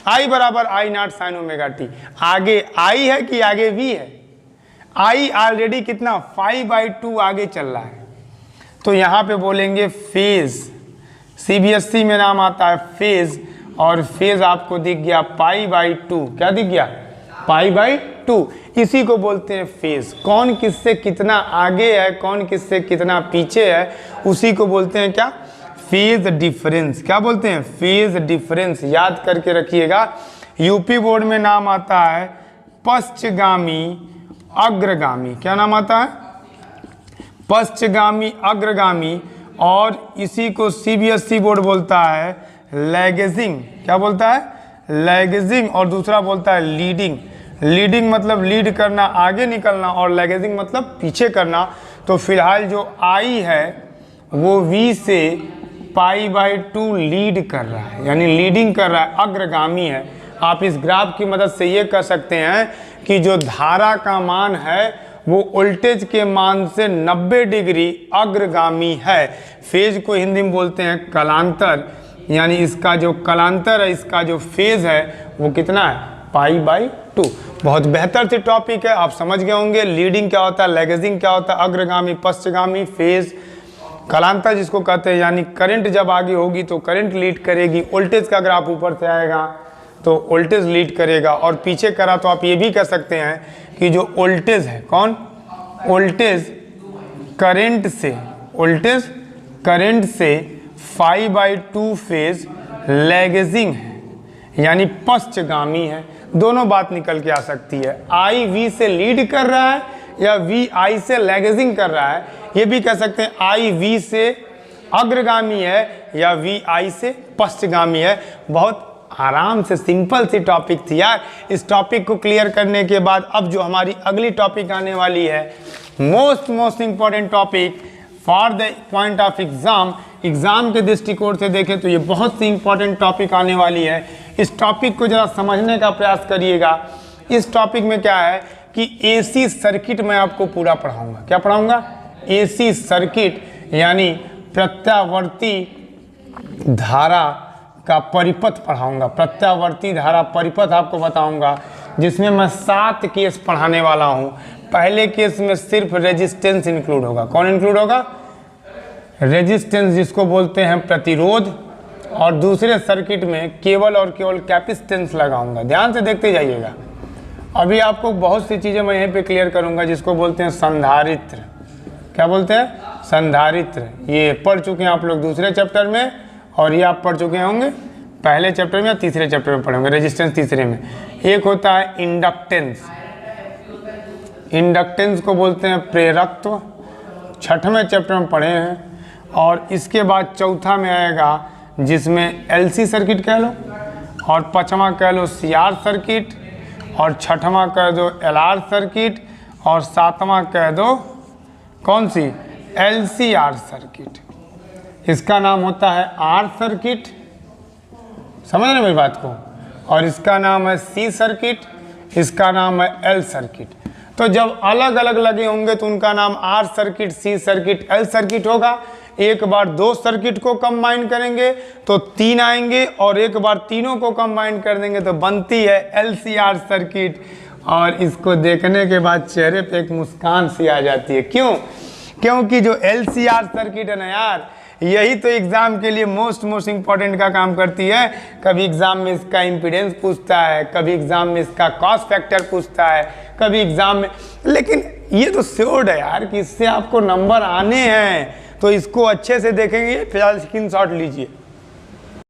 Speaker 1: I बराबर I0 साइन ओमेगा t, आगे I है कि आगे V है? I ऑलरेडी कितना 5/2 आगे चल रहा है, तो यहाँ पे बोलेंगे फेज। CBSE में नाम आता है फेज, और फेज आपको दिख गया π/2। क्या दिख गया? π/2। इसी को बोलते हैं फेज। कौन किससे कितना आगे है, कौन किससे कितना पीछे है, उसी को बोलते हैं क्या, फेज डिफरेंस। क्या बोलते हैं? Phase difference. याद करके रखिएगा, यूपी बोर्ड में नाम आता है पश्चगामी अग्रगामी। क्या नाम आता है? पश्चगामी अग्रगामी। और इसी को CBSE बोर्ड बोलता है लैगिंग। क्या बोलता है? लैगिंग। और दूसरा बोलता है लीडिंग। लीडिंग मतलब लीड करना, आगे निकलना, और लैगिंग मतलब पीछे करना। तो फिलहाल जो I है वो V से π/2 लीड कर रहा है, यानी लीडिंग कर रहा है, अग्रगामी है। आप इस ग्राफ की मदद से ये कह सकते हैं कि जो धारा का मान है वो वोल्टेज के मान से 90 डिग्री अग्रगामी है। फेज को हिंदी में बोलते हैं कलांतर, यानी इसका जो कलांतर है, इसका जो फेज है वो कितना है? π/2। बहुत बेहतर से टॉपिक है, आप समझ गए होंगे। लीडिंग क्या होता है, लैगिंग क्या होता है, अग्रगामी, पश्चगामी, फेज, कलांतर जिसको कहते हैं, यानी करंट जब आगे होगी तो करंट लीड करेगी। वोल्टेज का ग्राफ ऊपर से आएगा तो वोल्टेज लीड करेगा, और पीछे करा तो आप ये भी कह सकते हैं कि जो वोल्टेज है, कौन? वोल्टेज करंट से, वोल्टेज करंट से 5/2 फेज लैगिंग है, यानी पश्चगामी है। दोनों बात निकल के आ सकती है। I V से लीड कर रहा है या V I से लैगिंग कर रहा है। ये भी कह सकते हैं I V से अग्रगामी है या V I से पश्चगामी है। बहुत आराम से सिंपल सी टॉपिक थी यार। इस टॉपिक को क्लियर करने के बाद अब जो हमारी अगली टॉपिक आने वाली है, most important topic for the point of exam के दृष्टिकोण से देखें तो ये बहुत सी इंपॉर्टेंट टॉपिक आने वाली है। इस टॉपिक को जरा समझने का प्रयास करिएगा। इस टॉपिक में क्या है कि AC सर्किट मैं आपको पूरा पढ़ाऊंगा। क्या पढ़ाऊंगा? AC सर्किट, यानी प्रत्यावर्ती धारा का परिपथ पढ़ाऊंगा। प्रत्यावर्ती धारा परिपथ आपको बताऊंगा, जिसमें मैं 7 केस पढ़ाने वाला हूं। पहले केस में सिर्फ रेजिस्टेंस इंक्लूड होगा। कौन इंक्लूड होगा? रेजिस्टेंस जिसको बोलते हैं प्रतिरोध, और दूसरे सर्किट में केवल और केवल कैपेसिटेंस लगाऊंगा। ध्यान से देखते जाइएगा। अभी आपको बहुत सी चीज़ें मैं यहीं पे क्लियर करूंगा जिसको बोलते हैं संधारित्र। क्या बोलते हैं? संधारित्र। ये पढ़ चुके हैं आप लोग दूसरे चैप्टर में, और ये आप पढ़ चुके होंगे पहले चैप्टर में या तीसरे चैप्टर में पढ़ेंगे, रेजिस्टेंस तीसरे में। एक होता है इंडक्टेंस, इंडक्टेंस को बोलते हैं प्रेरकत्व, छठवें चैप्टर में पढ़े हैं। और इसके बाद चौथा में आएगा जिसमें एलसी सर्किट कह लो, और पांचवा कह लो सीआर सर्किट, और छठवां कह दो एलआर सर्किट, और सातवां कह दो कौन सी? LCR circuit. इसका नाम होता है आर सर्किट, समझ रहे मेरी बात को, और इसका नाम है सी सर्किट, इसका नाम है एल सर्किट। तो जब अलग अलग लगे होंगे तो उनका नाम R circuit, C circuit, L circuit होगा। एक बार दो सर्किट को कंबाइन करेंगे तो तीन आएंगे, और एक बार तीनों को कंबाइन कर देंगे तो बनती है एलसीआर सर्किट। और इसको देखने के बाद चेहरे पे एक मुस्कान सी आ जाती है। क्यों? क्योंकि जो एलसीआर सर्किट है ना यार, यही तो एग्जाम के लिए मोस्ट इंपॉर्टेंट का काम करती है। कभी एग्जाम में इसका इम्पीडेंस पूछता है, कभी एग्जाम में इसका कॉस्ट फैक्टर पूछता है, कभी एग्जाम में, लेकिन ये तो श्योर्ड है यार कि इससे आपको नंबर आने हैं। तो इसको अच्छे से देखेंगे। फिलहाल स्क्रीनशॉट लीजिए।